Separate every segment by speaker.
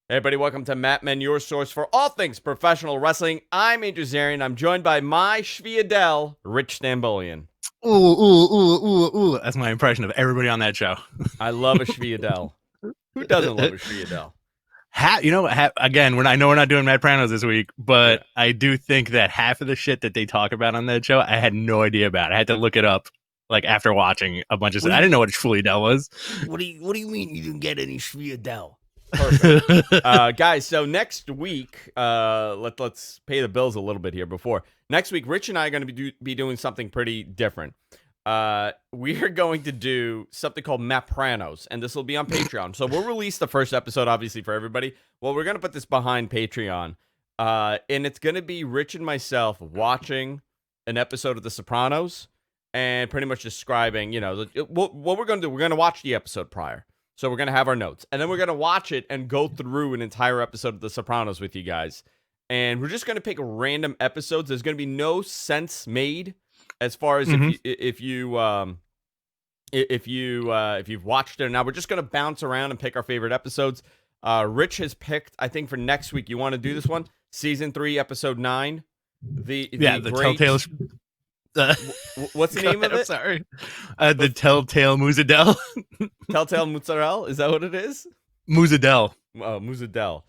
Speaker 1: Hey everybody, welcome to Matt Men, your source for all things professional wrestling. I'm Andrew Zarian. I'm joined by my Shviadel, Rich Stambolian.
Speaker 2: Ooh. That's my impression of everybody on that show.
Speaker 1: I love a Shviadel. Who doesn't love a Shviadel?
Speaker 2: Again, I know we're not doing Matt Pranos this week,
Speaker 1: Yeah.
Speaker 2: but I do think that half of the shit that they talk about on that show, I had no idea about. I had to look it up, like after watching a bunch of stuff. I didn't know what Schwuly Dell was.
Speaker 1: What do you mean you didn't get any Shviadel? Perfect. Guys, so next week, let's pay the bills a little bit here before. Next week, Rich and I are going to be doing something pretty different. We're going to do something called Matt Pranos, and this will be on Patreon. So we'll release the first episode, obviously, for everybody. Well, we're going to put this behind Patreon, and it's going to be Rich and myself watching an episode of The Sopranos and pretty much describing, what we're going to do. We're going to watch the episode prior. So we're going to have our notes, and then we're going to watch it and go through an entire episode of The Sopranos with you guys. And we're just going to pick random episodes. There's going to be no sense made as far as if you've watched it or not. We're just going to bounce around and pick our favorite episodes. Rich has picked, I think for next week, you want to do this one? Season 3, episode 9. The great...
Speaker 2: Telltale...
Speaker 1: what's the name of it?
Speaker 2: Sorry. The Telltale Moozadel.
Speaker 1: Telltale Mozzarella? Is that what it is?
Speaker 2: Moozadel.
Speaker 1: Oh, Moozadel.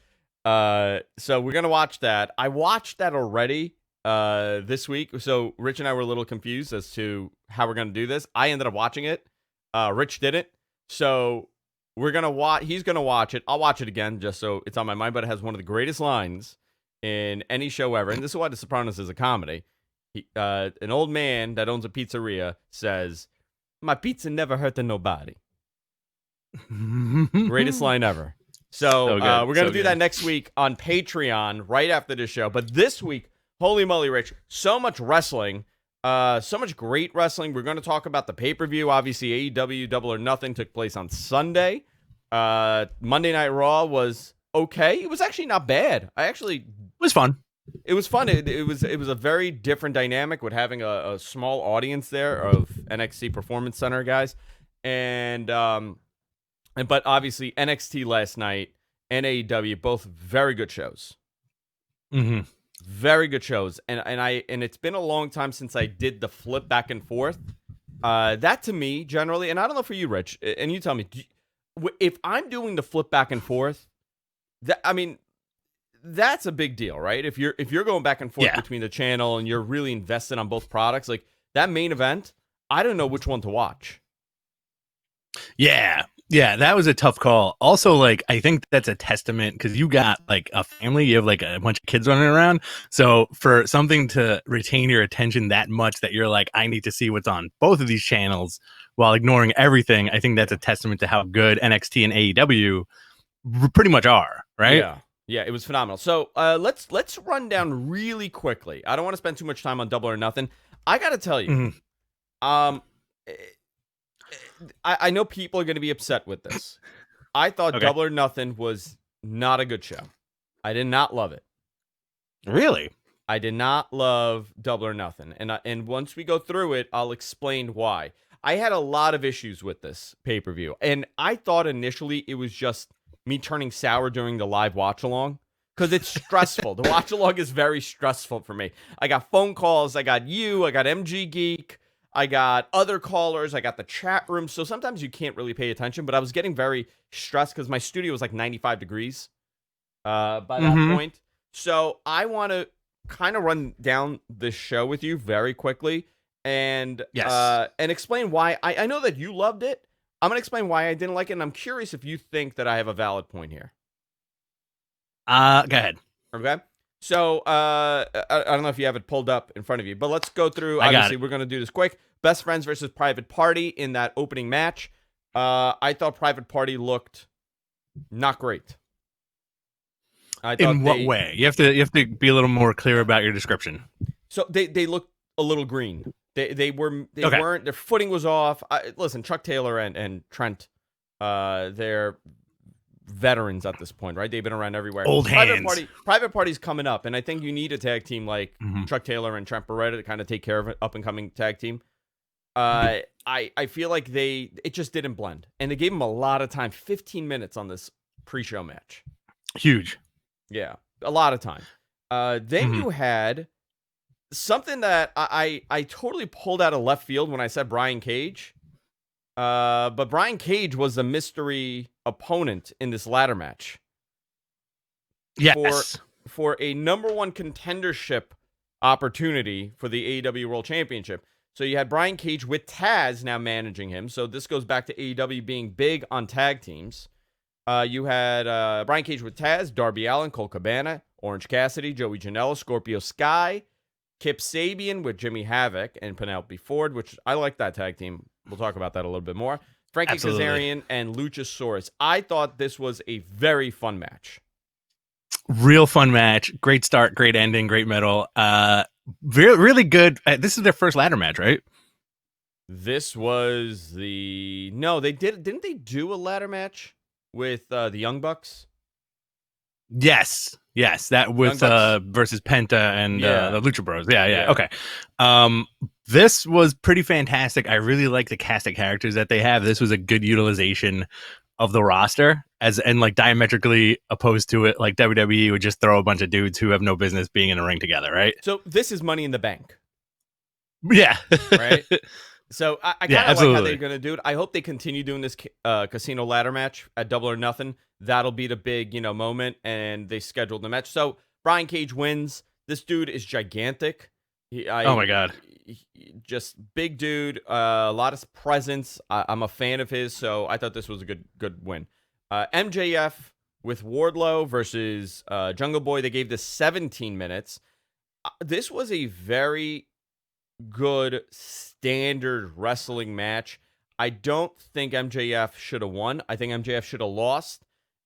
Speaker 1: So we're going to watch that. I watched that already this week. So Rich and I were a little confused as to how we're going to do this. I ended up watching it. Rich didn't. So we're going to watch. He's going to watch it. I'll watch it again just so it's on my mind. But it has one of the greatest lines in any show ever. And this is why The Sopranos is a comedy. An old man that owns a pizzeria says, "My pizza never hurt nobody." Greatest line ever. So we're going to do that next week on Patreon right after this show. But this week, holy moly, Rich, so much wrestling, so much great wrestling. We're going to talk about the pay-per-view. Obviously, AEW Double or Nothing took place on Sunday. Monday Night Raw was okay. It was actually not bad. It
Speaker 2: was fun.
Speaker 1: It was fun. It was a very different dynamic with having a small audience there of NXT Performance Center guys. But obviously NXT last night and AEW, both very good shows.
Speaker 2: Mm-hmm.
Speaker 1: Very good shows. And it's been a long time since I did the flip back and forth. That to me, generally, and I don't know for you, Rich, and you tell me, if I'm doing the flip back and forth, that's a big deal, right? If you're going back and forth between the channel and you're really invested on both products, like that main event, I don't know which one to watch.
Speaker 2: Yeah, that was a tough call. Also, like, I think that's a testament because you got like a family, you have like a bunch of kids running around. So for something to retain your attention that much that you're like, I need to see what's on both of these channels while ignoring everything, I think that's a testament to how good NXT and AEW pretty much are, right?
Speaker 1: Yeah, it was phenomenal. So let's run down really quickly. I don't want to spend too much time on Double or Nothing. I got to tell you, I know people are going to be upset with this. I thought Double or Nothing was not a good show. I did not love it.
Speaker 2: Really?
Speaker 1: I did not love Double or Nothing. And once we go through it, I'll explain why. I had a lot of issues with this pay-per-view. And I thought initially it was just me turning sour during the live watch-along. Because it's stressful. The watch-along is very stressful for me. I got phone calls. I got you. I got MG Geek. I got other callers. I got the chat room. So sometimes you can't really pay attention. But I was getting very stressed because my studio was like 95 degrees by that point. So I want to kind of run down this show with you very quickly and explain why. I know that you loved it. I'm going to explain why I didn't like it. And I'm curious if you think that I have a valid point here.
Speaker 2: Go ahead.
Speaker 1: Okay. So, I don't know if you have it pulled up in front of you, but let's go through. Obviously, we're going to do this quick. Best Friends versus Private Party in that opening match. I thought Private Party looked not great.
Speaker 2: In what way? You have to be a little more clear about your description.
Speaker 1: So they looked a little green. They weren't. Their footing was off. Listen, Chuck Taylor and Trent, they're veterans at this point, right? They've been around everywhere.
Speaker 2: Old hands.
Speaker 1: Private Party's coming up, and I think you need a tag team like Chuck Taylor and Trent Beretta to kind of take care of an up-and-coming tag team. I feel like it just didn't blend, and they gave him a lot of time, 15 minutes on this pre-show match.
Speaker 2: Huge.
Speaker 1: Yeah, a lot of time. Then
Speaker 2: Mhm.
Speaker 1: you had something that I totally pulled out of left field when I said Brian Cage. But Brian Cage was the mystery opponent in this ladder match for
Speaker 2: Yes.
Speaker 1: a number one contendership opportunity for the AEW World Championship. So you had Brian Cage with Taz now managing him. So this goes back to AEW being big on tag teams. You had Brian Cage with Taz, Darby Allin, Cole Cabana, Orange Cassidy, Joey Janela, Scorpio Sky, Kip Sabian with Jimmy Havoc and Penelope Ford, which I like that tag team. We'll talk about that a little bit more. Frankie
Speaker 2: Absolutely.
Speaker 1: Kazarian and Luchasaurus. I thought this was a very fun match.
Speaker 2: Real fun match. Great start, great ending, great middle. Really good. This is their first ladder match, right?
Speaker 1: This was no, they didn't they do a ladder match with the Young Bucks?
Speaker 2: Yes, that
Speaker 1: Young
Speaker 2: with
Speaker 1: Bucks.
Speaker 2: versus Penta and
Speaker 1: Yeah.
Speaker 2: the Lucha Bros. Yeah.
Speaker 1: Yeah.
Speaker 2: Okay. Um, this was pretty fantastic. I really like the cast of characters that they have. This was a good utilization of the roster and like diametrically opposed to it. Like WWE would just throw a bunch of dudes who have no business being in a ring together, right?
Speaker 1: So this is Money in the Bank,
Speaker 2: Yeah.
Speaker 1: right? So I
Speaker 2: Yeah,
Speaker 1: kind of like how they're
Speaker 2: absolutely.
Speaker 1: going to do it. I hope they continue doing this casino ladder match at Double or Nothing. That'll be the big, moment, and they scheduled the match. So Brian Cage wins. This dude is gigantic.
Speaker 2: Oh my god.
Speaker 1: Just big dude. A lot of presence. I'm a fan of his, so I thought this was a good win. MJF with Wardlow versus Jungle Boy. They gave this 17 minutes. This was a very good standard wrestling match. I don't think MJF should have won. I think MJF should have lost.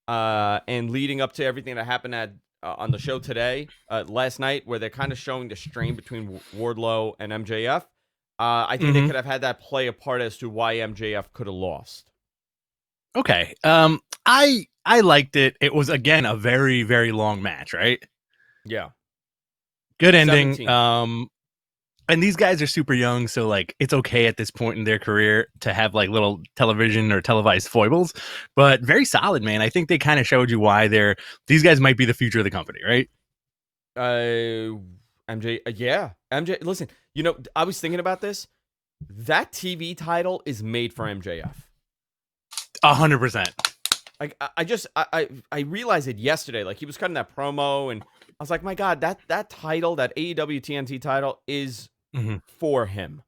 Speaker 1: And leading up to everything that happened at on the show today, last night, where they're kind of showing the strain between Wardlow and MJF, I think they
Speaker 2: Hmm.
Speaker 1: could have had that play a part as to why MJF could have lost.
Speaker 2: Okay. I liked it. It was again a very very long match, right?
Speaker 1: Yeah,
Speaker 2: Good ending.
Speaker 1: 17.
Speaker 2: And these guys are super young, so like it's okay at this point in their career to have like little television or televised foibles, but very solid, man. I think they kind of showed you why these guys might be the future of the company, right?
Speaker 1: MJ, yeah, MJ. Listen, I was thinking about this. That TV title is made for MJF.
Speaker 2: 100%.
Speaker 1: Like I realized it yesterday. Like he was cutting that promo, and I was like, my God, that title, that AEW TNT title, is
Speaker 2: Hmm.
Speaker 1: for him.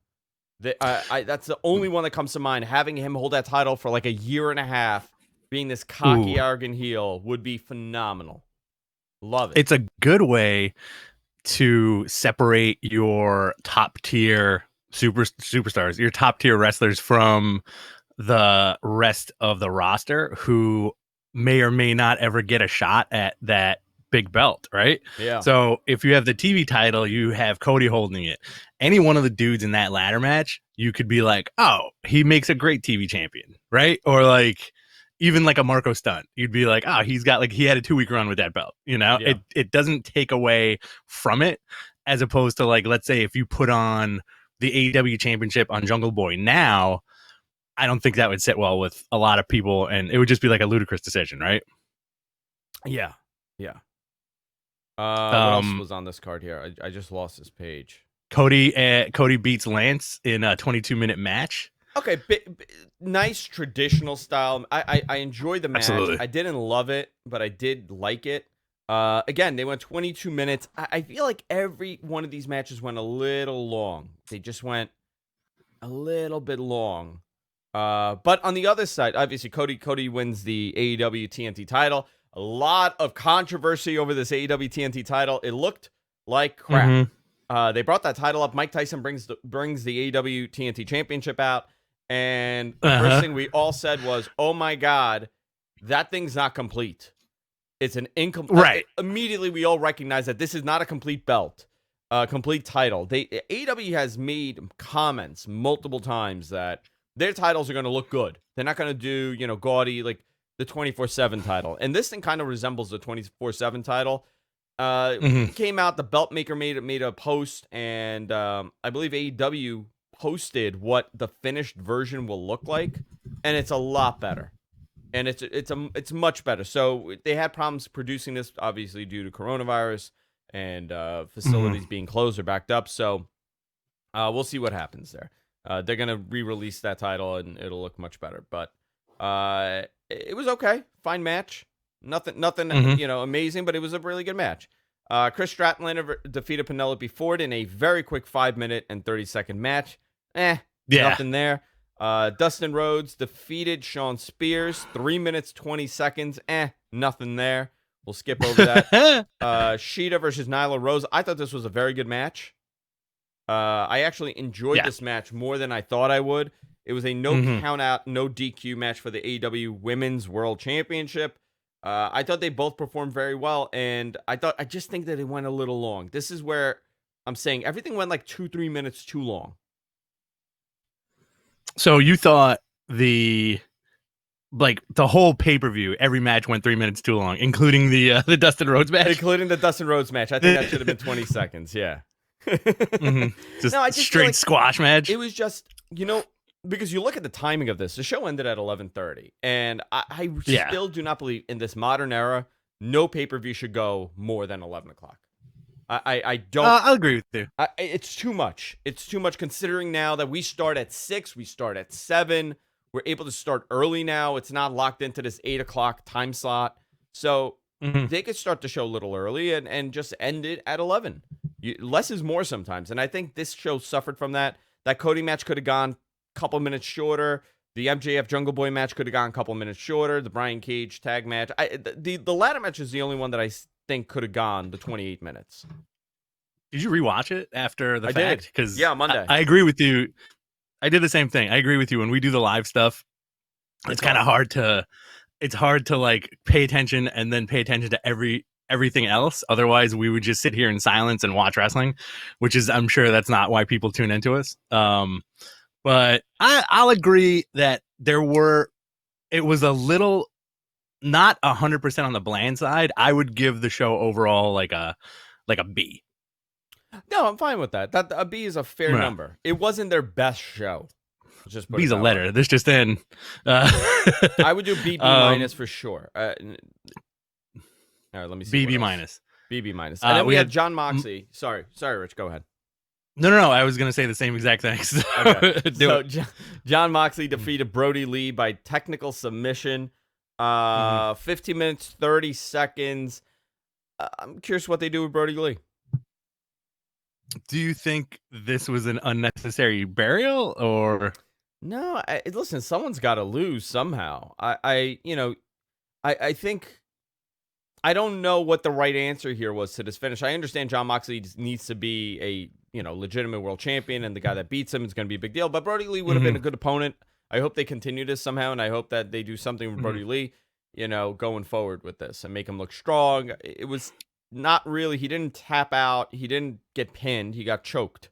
Speaker 1: That's the only one that comes to mind. Having him hold that title for like a year and a half, being this cocky,
Speaker 2: Ooh,
Speaker 1: arrogant heel, would be phenomenal. Love it.
Speaker 2: it's a good way to separate your top tier superstars, your top tier wrestlers from the rest of the roster who may or may not ever get a shot at that big belt, right?
Speaker 1: Yeah,
Speaker 2: So if you have the TV title, you have Cody holding it. Any one of the dudes in that ladder match, you could be like, oh, he makes a great TV champion, right? Or like even like a Marco Stunt, you'd be like, oh, he had a 2-week run with that belt.
Speaker 1: yeah,
Speaker 2: It doesn't take away from it, as opposed to like, let's say if you put on the AEW championship on Jungle Boy now, I don't think that would sit well with a lot of people, and it would just be like a ludicrous decision, right?
Speaker 1: yeah, yeah. What else
Speaker 2: Um,
Speaker 1: was on this card here? I just lost this page.
Speaker 2: Cody beats Lance in a 22-minute match.
Speaker 1: Okay, nice traditional style. I enjoyed the match.
Speaker 2: Absolutely.
Speaker 1: I didn't love it, but I did like it. Again, they went 22 minutes. I feel like every one of these matches went a little long. They just went a little bit long. But on the other side, obviously Cody wins the AEW TNT title. A lot of controversy over this AEW TNT title. It looked like crap.
Speaker 2: Mm-hmm.
Speaker 1: They brought that title up. Mike Tyson brings the AEW TNT championship out. And the first
Speaker 2: Uh-huh.
Speaker 1: thing we all said was, "Oh my God, that thing's not complete. It's an incomplete."
Speaker 2: Right.
Speaker 1: Immediately, we all recognize that this is not a complete belt, complete title. AEW has made comments multiple times that their titles are going to look good. They're not going to do gaudy like the 24/7 title. And this thing kind of resembles the 24/7 title.
Speaker 2: Mm-hmm.
Speaker 1: It came out. The belt maker made a post, and I believe AEW posted what the finished version will look like, and it's a lot better. and it's much better. So they had problems producing this, obviously due to coronavirus and facilities being closed or backed up. So we'll see what happens there. They're gonna re-release that title and it'll look much better. But it was okay, fine match. Nothing, amazing, but it was a really good match. Chris Statlander defeated Penelope Ford in a very quick 5-minute and 30-second match. Nothing there. Dustin Rhodes defeated Shawn Spears, 3 minutes 20 seconds. Nothing there. We'll skip over that. Sheeta versus Nyla Rose. I thought this was a very good match. I actually enjoyed this match more than I thought I would. It was a no count out, no DQ match for the AEW Women's World Championship. I thought they both performed very well, and I just think that it went a little long. This is where I'm saying everything went like 2-3 minutes too long.
Speaker 2: So you thought the whole pay-per-view, every match went 3 minutes too long, including the Dustin Rhodes match?
Speaker 1: Including the Dustin Rhodes match. I think that should have been 20 seconds, yeah.
Speaker 2: Just
Speaker 1: I just
Speaker 2: straight squash match?
Speaker 1: It was just, because you look at the timing of this, the show ended at 11:30, and I still do not believe in this modern era, no pay-per-view should go more than 11 o'clock. I don't.
Speaker 2: I'll agree with you.
Speaker 1: It's too much. It's too much considering now that we start at 6, we start at 7. We're able to start early now. It's not locked into this 8 o'clock time slot. So they could start the show a little early and just end it at 11. Less is more sometimes. And I think this show suffered from that. That Cody match could have gone a couple minutes shorter. The MJF Jungle Boy match could have gone a couple minutes shorter. The Brian Cage tag match. The ladder match is the only one that I think could have gone the 28 minutes.
Speaker 2: Did you rewatch it after the fact?
Speaker 1: Because Monday.
Speaker 2: I agree with you. I did the same thing. I agree with you. When we do the live stuff, it's kind of hard to like pay attention and then pay attention to everything else. Otherwise, we would just sit here in silence and watch wrestling, which is, I'm sure that's not why people tune into us. But I'll agree that it was a little, not 100% on the bland side. I would give the show overall like a B.
Speaker 1: No, I'm fine with that. That a B is a fair number. It wasn't their best show. Just
Speaker 2: B's a letter. This just in.
Speaker 1: I would do B minus for sure. All right, let me see.
Speaker 2: B minus.
Speaker 1: B minus. And then we had Jon Moxley. Sorry, Rich. Go ahead.
Speaker 2: No. I was gonna say the same exact thing.
Speaker 1: So Jon Moxley defeated Brody Lee by technical submission. 15 minutes 30 seconds. I'm curious what they do with Brody Lee.
Speaker 2: Do you think this was an unnecessary burial or
Speaker 1: no? Listen, someone's got to lose somehow. I think I don't know what the right answer here was to this finish. I understand Jon Moxley needs to be a legitimate world champion, and the guy that beats him is going to be a big deal. But Brody Lee would have been a good opponent. I hope they continue this somehow, and I hope that they do something with Brody Lee, going forward with this and make him look strong. It was not really. He didn't tap out. He didn't get pinned. He got choked,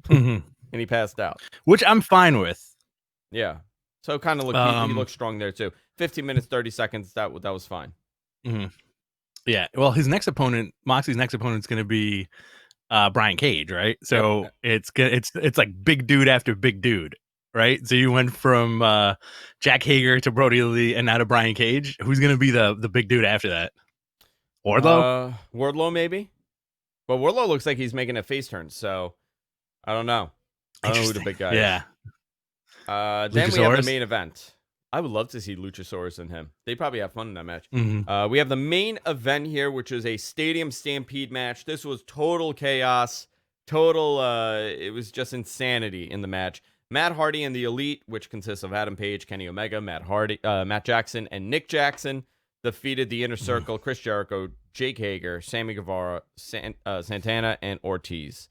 Speaker 1: and he passed out,
Speaker 2: which I'm fine with.
Speaker 1: Yeah. So kind of look. He looked strong there too. 15 minutes 30 seconds. That was fine.
Speaker 2: Yeah. Well, Moxley's next opponent is going to be Brian Cage, right? So it's like big dude after big dude, right? So you went from Jack Hager to Brody Lee and now to Brian Cage. Who's going to be the big dude after that? Wardlow?
Speaker 1: Wardlow, maybe. But Wardlow looks like he's making a face turn, so I don't know. I don't know who the big guy is. Then we have the main event. I would love to see Luchasaurus and him. They probably have fun in that match. We have the main event here, which is a Stadium Stampede match. This was total chaos. It was just insanity in the match. Matt Hardy and the Elite, which consists of Adam Page, Kenny Omega, Matt Jackson, and Nick Jackson, defeated the Inner Circle, Chris Jericho, Jake Hager, Sammy Guevara, Santana, and Ortiz.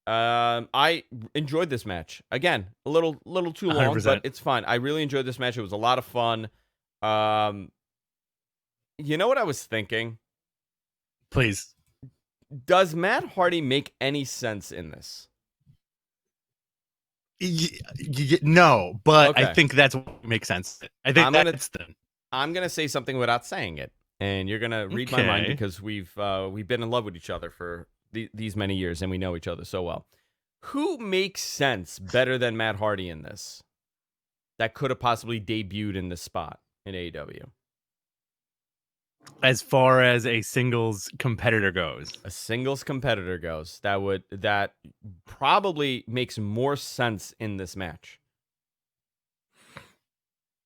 Speaker 1: I enjoyed this match. Again, a little too long, 100%. But it's fine. I really enjoyed this match. It was a lot of fun. You know what I was thinking?
Speaker 2: Please.
Speaker 1: Does Matt Hardy make any sense in this?
Speaker 2: No, but okay. I think that's what makes sense. I think
Speaker 1: I'm gonna say something without saying it, and you're gonna read my mind because we've been in love with each other for these many years, and we know each other so well. Who makes sense better than Matt Hardy in this? That could have possibly debuted in this spot. in AEW.
Speaker 2: As far as a singles competitor goes,
Speaker 1: A singles competitor goes, that probably makes more sense in this match.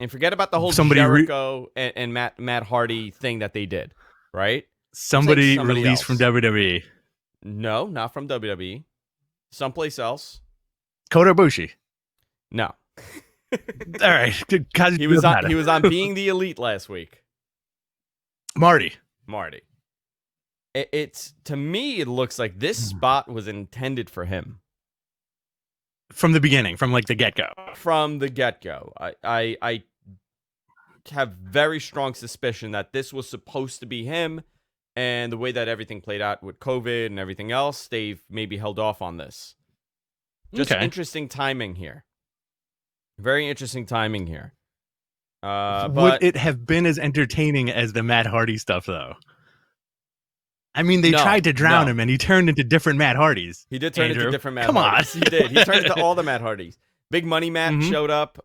Speaker 1: And forget about the whole Jericho and Matt Hardy thing that they did, right?
Speaker 2: Somebody released
Speaker 1: else.
Speaker 2: from WWE.
Speaker 1: No, not from WWE. Someplace else.
Speaker 2: Kota Ibushi.
Speaker 1: No.
Speaker 2: All right.
Speaker 1: He was on Being the Elite last week.
Speaker 2: Marty.
Speaker 1: It's to me, it looks like this spot was intended for him
Speaker 2: from the beginning, from like the get-go.
Speaker 1: From the get-go, I have very strong suspicion that this was supposed to be him, and the way that everything played out with COVID and everything else, they've maybe held off on this. Just interesting timing here. Very interesting timing here. But
Speaker 2: would it have been as entertaining as the Matt Hardy stuff, though? I mean, they tried to drown him, and he turned into different Matt Hardys.
Speaker 1: He did turn into different Matt Hardys. He did. He turned into all the Matt Hardys. Big Money Matt showed up.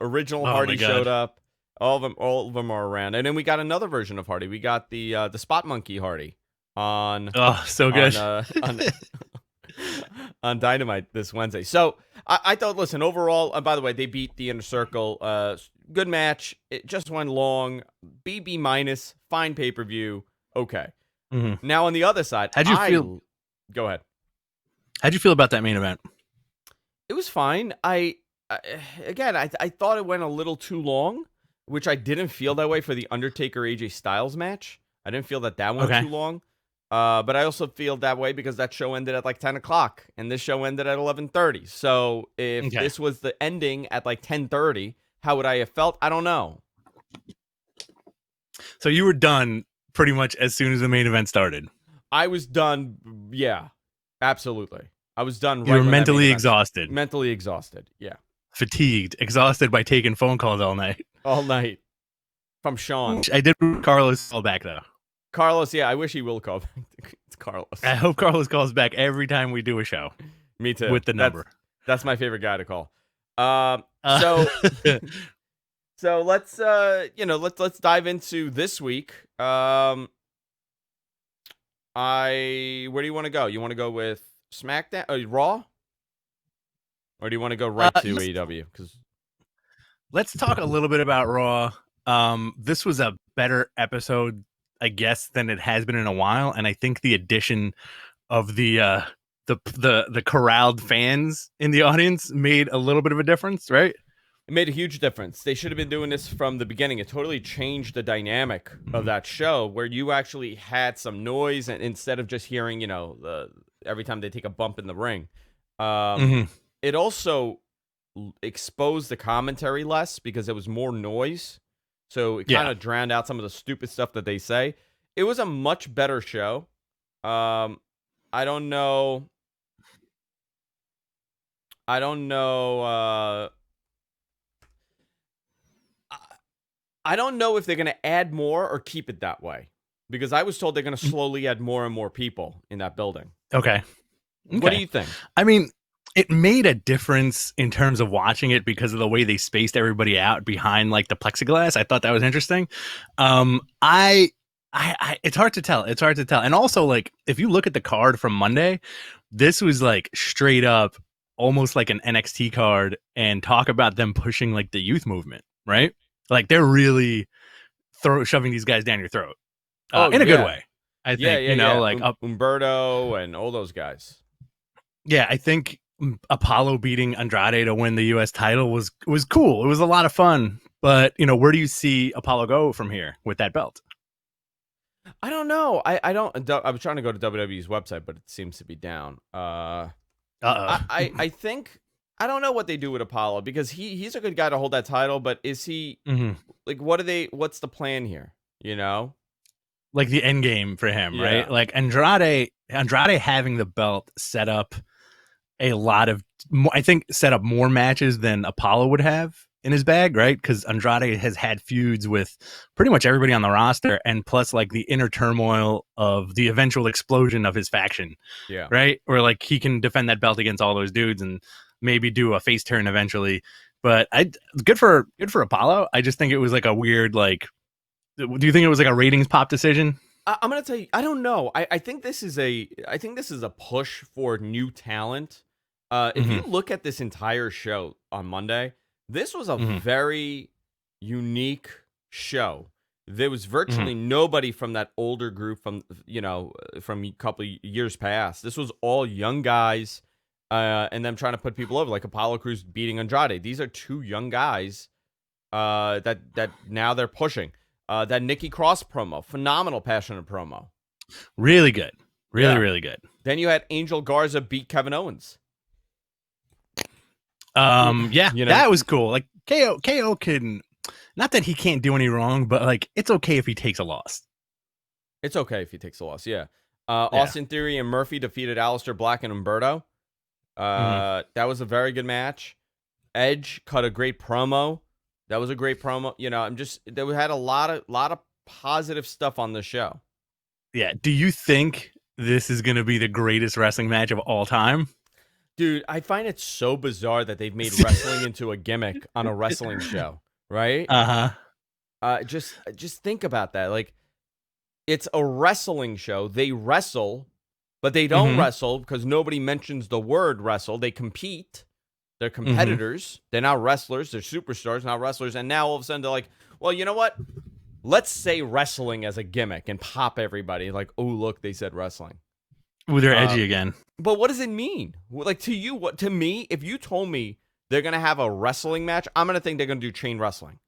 Speaker 1: Original Hardy showed up. All of them are around. And then we got another version of Hardy. We got the Spot Monkey Hardy on.
Speaker 2: Oh, so good.
Speaker 1: On Dynamite this Wednesday. So I thought, listen, overall, by the way, they beat the Inner Circle. Good match. It just went long. BB minus. Fine pay-per-view. Okay.
Speaker 2: Mm-hmm.
Speaker 1: Now on the other side,
Speaker 2: how'd you feel?
Speaker 1: Go ahead.
Speaker 2: How'd you feel about that main event?
Speaker 1: It was fine. I thought it went a little too long, which I didn't feel that way for the Undertaker AJ Styles match. I didn't feel that went too long. But I also feel that way because that show ended at like 10 o'clock, and this show ended at 11:30. So if this was the ending at like 10:30, how would I have felt? I don't know.
Speaker 2: So you were done pretty much as soon as the main event started.
Speaker 1: I was done. Yeah, absolutely. I was done.
Speaker 2: You were mentally exhausted.
Speaker 1: Mentally exhausted. Yeah.
Speaker 2: Fatigued, exhausted by taking phone calls all night.
Speaker 1: All night. From Sean.
Speaker 2: I did Carlos call back, though.
Speaker 1: Carlos, yeah, I wish he will call back. It's Carlos.
Speaker 2: I hope Carlos calls back every time we do a show.
Speaker 1: Me too.
Speaker 2: With the number.
Speaker 1: That's my favorite guy to call. So let's let's dive into this week. Where do you want to go? You want to go with SmackDown, Raw, or do you want to go right to AEW? Because
Speaker 2: let's talk a little bit about Raw. This was a better episode, I guess, than it has been in a while, and I think the addition of the corralled fans in the audience made a little bit of a difference, right?
Speaker 1: It made a huge difference. They should have been doing this from the beginning. It totally changed the dynamic of that show, where you actually had some noise, and instead of just hearing, every time they take a bump in the ring. It also exposed the commentary less because it was more noise. So it kind of drowned out some of the stupid stuff that they say. It was a much better show. I don't know. I don't know if they're going to add more or keep it that way, because I was told they're going to slowly add more and more people in that building.
Speaker 2: Okay.
Speaker 1: What do you think? I
Speaker 2: mean, it made a difference in terms of watching it because of the way they spaced everybody out behind like the plexiglass. I thought that was interesting. It's hard to tell. And also, like, if you look at the card from Monday, this was like straight up almost like an NXT card, and talk about them pushing like the youth movement, right? Like they're really shoving these guys down your throat in a good way. I think, like
Speaker 1: Umberto and all those guys.
Speaker 2: Yeah, I think Apollo beating Andrade to win the U.S. title was cool. It was a lot of fun. But, where do you see Apollo go from here with that belt?
Speaker 1: I don't know. I was trying to go to WWE's website, but it seems to be down. I think, I don't know what they do with Apollo, because he's a good guy to hold that title, but is he like, what's the plan here?
Speaker 2: Like the end game for him, right? Like Andrade having the belt set up set up more matches than Apollo would have in his bag, right? Because Andrade has had feuds with pretty much everybody on the roster, and plus like the inner turmoil of the eventual explosion of his faction, right? Where like he can defend that belt against all those dudes and maybe do a face turn eventually But good for Apollo. I just think it was like a weird like. Do you think it was like a ratings pop decision?
Speaker 1: I'm gonna tell you, I don't know. I think this is a push for new talent. If
Speaker 2: Mm-hmm.
Speaker 1: you look at this entire show on Monday, this was a
Speaker 2: Mm-hmm.
Speaker 1: very unique show. There was
Speaker 2: Mm-hmm.
Speaker 1: virtually nobody from that older group from a couple of years past. This was all young guys, and them trying to put people over, like Apollo Crews beating Andrade. These are two young guys that now they're pushing. That Nikki Cross promo, phenomenal, passionate promo.
Speaker 2: Really good. Really,
Speaker 1: Yeah.
Speaker 2: really good.
Speaker 1: Then you had Angel Garza beat Kevin Owens.
Speaker 2: Yeah,
Speaker 1: You know,
Speaker 2: that was cool. Like KO can, not that he can't do any wrong, but like it's okay if he takes a loss.
Speaker 1: it's okay if he takes a loss. Yeah.
Speaker 2: Yeah.
Speaker 1: Austin Theory and Murphy defeated Aleister Black and Humberto.
Speaker 2: Mm-hmm.
Speaker 1: That was a very good match. Edge cut a great promo. That was a great promo. We had a lot of positive stuff on the show.
Speaker 2: Yeah. Do you think this is going to be the greatest wrestling match of all time?
Speaker 1: Dude, I find it so bizarre that they've made wrestling into a gimmick on a wrestling show, right?
Speaker 2: Uh huh.
Speaker 1: Just think about that. Like, it's a wrestling show. They wrestle, but they don't
Speaker 2: Mm-hmm.
Speaker 1: wrestle because nobody mentions the word wrestle. They compete. They're
Speaker 2: Mm-hmm.
Speaker 1: competitors. They're not wrestlers. They're superstars, not wrestlers. And now all of a sudden they're like, well, you know what? Let's say wrestling as a gimmick and pop everybody. Like, oh, look, they said wrestling.
Speaker 2: Ooh, they're
Speaker 1: Uh,
Speaker 2: edgy again.
Speaker 1: but what does it mean? Like, to you, what to me, if you told me they're going to have a wrestling match, I'm going to think they're going to do chain wrestling.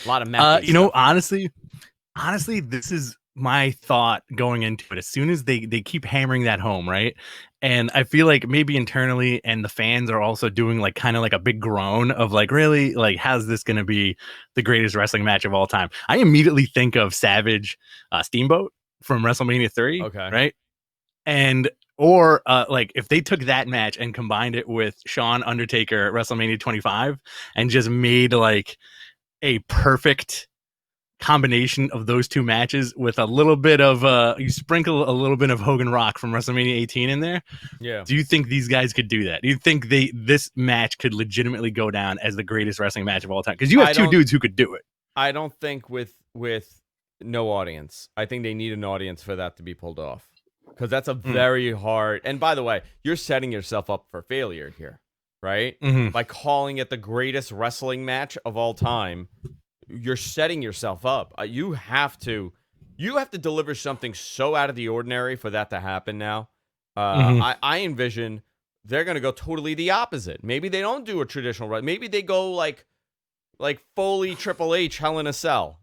Speaker 1: A lot of mat stuff.
Speaker 2: Honestly, this is my thought going into it. As soon as they keep hammering that home, right? And I feel like maybe internally and the fans are also doing like kind of like a big groan of like, really, like, how's this going to be the greatest wrestling match of all time? I immediately think of Savage Steamboat from WrestleMania 3,
Speaker 1: Okay.
Speaker 2: right? And or like if they took that match and combined it with Shawn Undertaker at WrestleMania 25 and just made like a perfect combination of those two matches with a little bit of you sprinkle a little bit of Hogan Rock from WrestleMania 18 in there.
Speaker 1: Yeah.
Speaker 2: Do you think these guys could do that? Do you think this match could legitimately go down as the greatest wrestling match of all time? Because you have two dudes who could do it.
Speaker 1: I don't think with no audience. I think they need an audience for that to be pulled off. Because that's a very hard. And by the way, you're setting yourself up for failure here, right?
Speaker 2: Mm-hmm.
Speaker 1: By calling it the greatest wrestling match of all time, you're setting yourself up. You have to deliver something so out of the ordinary for that to happen now. I envision they're going to go totally the opposite. Maybe they don't do a traditional. Maybe they go like Foley, Triple H, Hell in a Cell.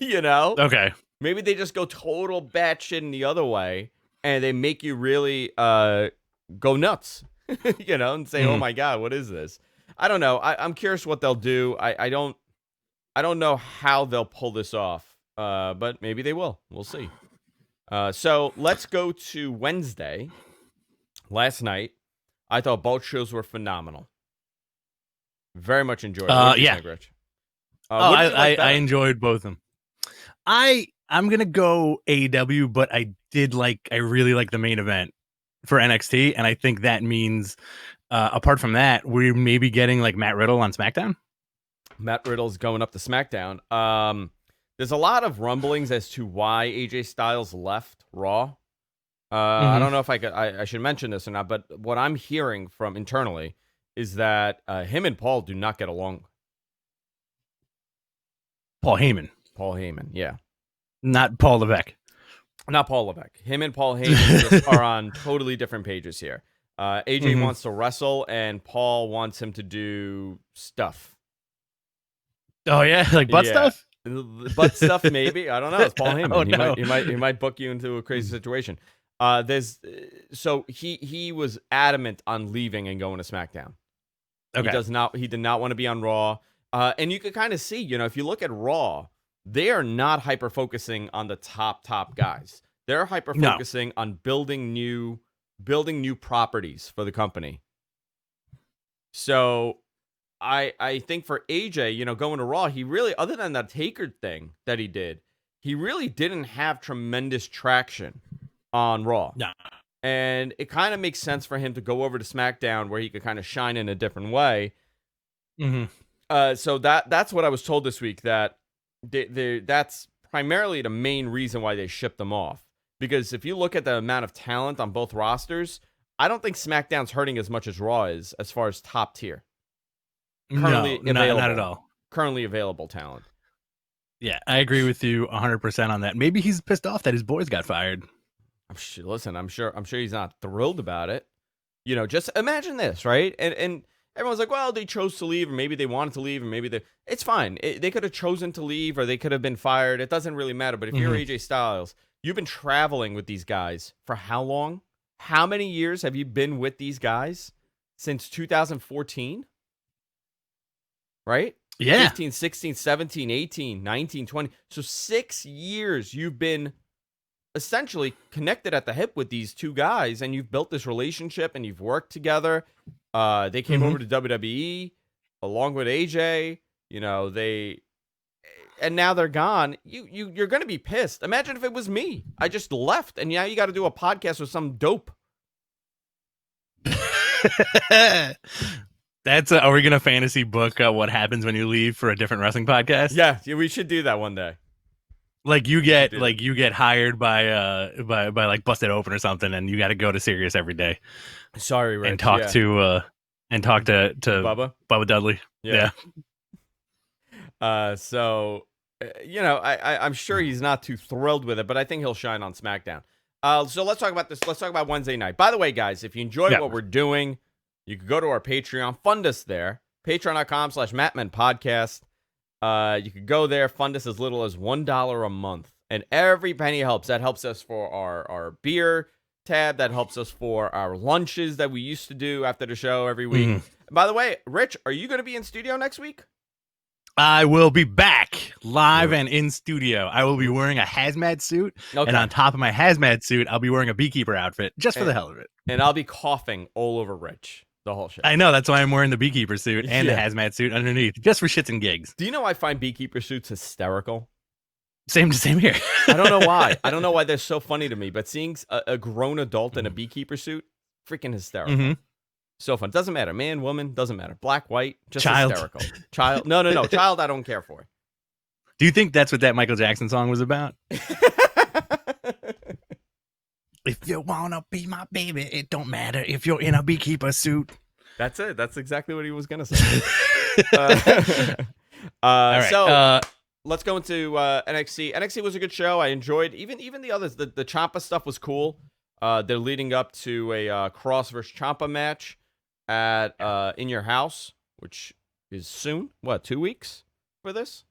Speaker 1: You know?
Speaker 2: Okay.
Speaker 1: Maybe they just go total batshit in the other way, and they make you really go nuts. And say, "Oh my God, what is this?" I don't know. I'm curious what they'll do. I don't know how they'll pull this off, but maybe they will. We'll see. So let's go to Wednesday. Last night, I thought both shows were phenomenal. Very much enjoyed it. What did you think, Rich?
Speaker 2: I enjoyed both of them. I'm gonna go AEW, but I really like the main event for NXT, and I think that means apart from that, we're maybe getting like Matt Riddle on SmackDown.
Speaker 1: Matt Riddle's going up to SmackDown. There's a lot of rumblings as to why AJ Styles left Raw. I don't know if I should mention this or not, but what I'm hearing from internally is that him and Paul do not get along.
Speaker 2: Paul Heyman,
Speaker 1: yeah.
Speaker 2: Not Paul Levesque.
Speaker 1: Not Paul Levesque. Him and Paul Heyman just are on totally different pages here. AJ wants to wrestle, and Paul wants him to do stuff.
Speaker 2: Oh yeah, like butt stuff.
Speaker 1: Butt stuff, maybe. I don't know. It's Paul Heyman.
Speaker 2: Oh, no.
Speaker 1: He might book you into a crazy situation. So he was adamant on leaving and going to SmackDown.
Speaker 2: Okay.
Speaker 1: He did not want to be on Raw. And you could kind of see, if you look at Raw, they are not hyper focusing on the top guys. They're hyper focusing on building new properties for the company. So I think for AJ, going to Raw, he really, other than that Taker thing that he did, he really didn't have tremendous traction on Raw.
Speaker 2: No.
Speaker 1: And it kind of makes sense for him to go over to SmackDown where he could kind of shine in a different way. So that's what I was told this week, that that's primarily the main reason why they shipped them off. Because if you look at the amount of talent on both rosters, I don't think SmackDown's hurting as much as Raw is as far as top tier.
Speaker 2: No, not at all.
Speaker 1: Currently available talent.
Speaker 2: Yeah, I agree with you 100% on that. Maybe he's pissed off that his boys got fired.
Speaker 1: Listen, I'm sure he's not thrilled about it. Just imagine this, right? And everyone's like, well, they chose to leave, or maybe they wanted to leave, or maybe it's fine. They could have chosen to leave, or they could have been fired. It doesn't really matter. But if you're AJ Styles, you've been traveling with these guys for how long? How many years have you been with these guys? Since 2014? Right?
Speaker 2: Yeah.
Speaker 1: 15, 16, 17, 18, 19, 20. So 6 years you've been essentially connected at the hip with these two guys, and you've built this relationship, and you've worked together. They came over to WWE along with AJ. And now they're gone. You're going to be pissed. Imagine if it was me. I just left, and now you got to do a podcast with some dope.
Speaker 2: Are we gonna fantasy book what happens when you leave for a different wrestling podcast?
Speaker 1: Yeah, we should do that one day.
Speaker 2: Like you get hired by like Busted Open or something, and you got to go to Sirius every day.
Speaker 1: Sorry, Rich,
Speaker 2: and talk to Bubba Dudley. Yeah.
Speaker 1: So I'm sure he's not too thrilled with it, but I think he'll shine on SmackDown. So let's talk about this. Let's talk about Wednesday night. By the way, guys, if you enjoy what we're doing, you can go to our Patreon, fund us there, patreon.com/MattMenPodcast. You could go there, fund us as little as $1 a month, and every penny helps. That helps us for our beer tab. That helps us for our lunches that we used to do after the show every week. By the way, Rich, are you going to be in studio next week?
Speaker 2: I will be back live and in studio. I will be wearing a hazmat suit, and on top of my hazmat suit, I'll be wearing a beekeeper outfit just for the hell of it.
Speaker 1: And I'll be coughing all over Rich the whole show.
Speaker 2: I know, that's why I'm wearing the beekeeper suit and the hazmat suit underneath, just for shits and gigs.
Speaker 1: Do you know I find beekeeper suits hysterical?
Speaker 2: Same here.
Speaker 1: I don't know why. I don't know why they're so funny to me, but seeing a grown adult in a beekeeper suit, freaking hysterical. So fun. Doesn't matter. Man, woman, doesn't matter. Black, white, just hysterical. Child. No. Child, I don't care for.
Speaker 2: Do you think that's what that Michael Jackson song was about? If you want to be my baby, it don't matter if you're in a beekeeper suit.
Speaker 1: That's it. That's exactly what he was going to say. All right. So let's go into NXT. NXT was a good show. I enjoyed even the others. The Ciampa stuff was cool. They're leading up to a Cross versus Ciampa match at In Your House, which is soon. What, 2 weeks for this?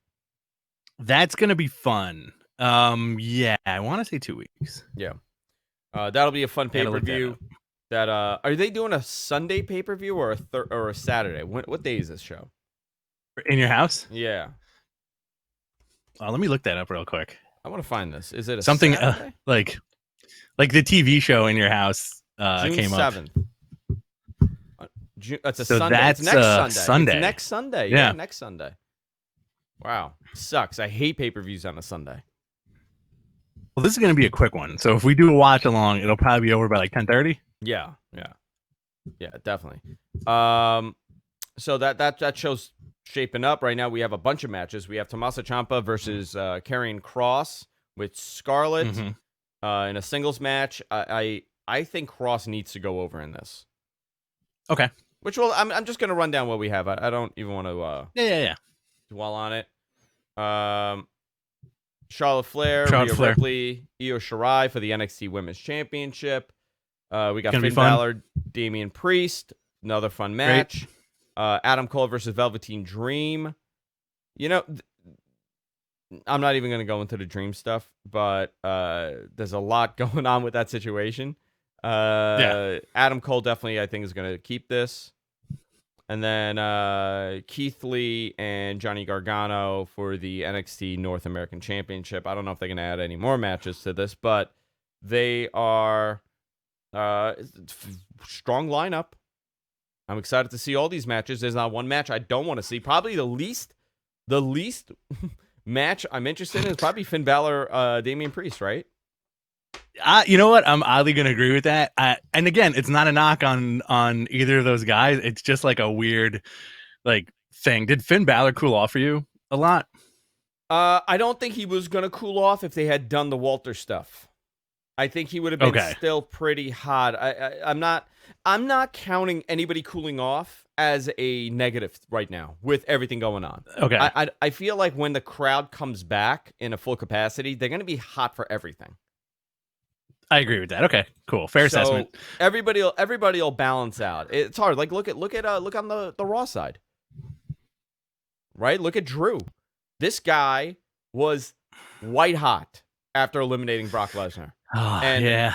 Speaker 2: That's going to be fun. Yeah, I want to say 2 weeks.
Speaker 1: Yeah. That'll be a fun pay-per-view. That are they doing a Sunday pay-per-view or a Saturday? What day is this show?
Speaker 2: In Your House?
Speaker 1: Yeah.
Speaker 2: Let me look that up real quick.
Speaker 1: I want to find this. Is it
Speaker 2: something
Speaker 1: like
Speaker 2: the TV show In Your House
Speaker 1: June
Speaker 2: came
Speaker 1: 7th.
Speaker 2: up?
Speaker 1: That's a Sunday.
Speaker 2: That's
Speaker 1: it's next
Speaker 2: Sunday.
Speaker 1: It's next Sunday. Yeah, next Sunday. Wow, sucks. I hate pay-per-views on a Sunday.
Speaker 2: Well, this is going to be a quick one. So if we do a watch along, it'll probably be over by like 10:30.
Speaker 1: Yeah, definitely. So that show's shaping up right now. We have a bunch of matches. We have Tommaso Ciampa versus Karrion Kross with Scarlett in a singles match. I think Kross needs to go over in this.
Speaker 2: Okay.
Speaker 1: Which I'm just gonna run down what we have. I don't even want to dwell on it. Charlotte Flair, Rhea Ripley, Io Shirai for the NXT Women's Championship. We got Finn Balor, Damian Priest, another fun match. Adam Cole versus Velveteen Dream. I'm not even going to go into the Dream stuff, but there's a lot going on with that situation. Adam Cole definitely, I think, is going to keep this. And then Keith Lee and Johnny Gargano for the NXT North American Championship. I don't know if they're going to add any more matches to this, but they are strong lineup. I'm excited to see all these matches. There's not one match I don't want to see. Probably the least match I'm interested in is probably Finn Balor, Damian Priest, right?
Speaker 2: You know what? I'm oddly going to agree with that. And again, it's not a knock on either of those guys. It's just like a weird, like thing. Did Finn Balor cool off for you a lot?
Speaker 1: I don't think he was gonna cool off if they had done the Walter stuff. I think he would have been still pretty hot. I'm not counting anybody cooling off as a negative right now with everything going on.
Speaker 2: Okay.
Speaker 1: I feel like when the crowd comes back in a full capacity, they're gonna be hot for everything.
Speaker 2: I agree with that. Okay, cool, fair assessment.
Speaker 1: Everybody will balance out. It's hard. Like look on the Raw side, right? Look at Drew. This guy was white hot after eliminating Brock Lesnar.
Speaker 2: Oh,
Speaker 1: and
Speaker 2: yeah.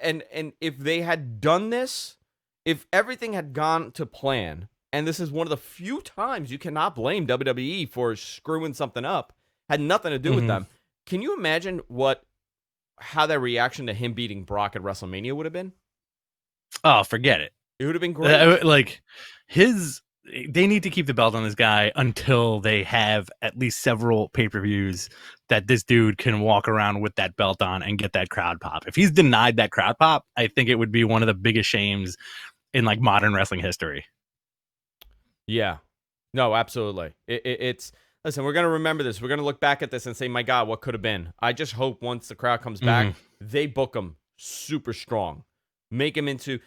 Speaker 1: And if they had done this, if everything had gone to plan, and this is one of the few times you cannot blame WWE for screwing something up, had nothing to do with them. Can you imagine how that reaction to him beating Brock at WrestleMania would have been?
Speaker 2: Oh, forget it.
Speaker 1: It would have been great.
Speaker 2: They need to keep the belt on this guy until they have at least several pay-per-views that this dude can walk around with that belt on and get that crowd pop. If he's denied that crowd pop, I think it would be one of the biggest shames in like modern wrestling history.
Speaker 1: Yeah. No, absolutely. It's listen, we're going to remember this. We're going to look back at this and say, my God, what could have been? I just hope once the crowd comes back, they book him super strong. Make him into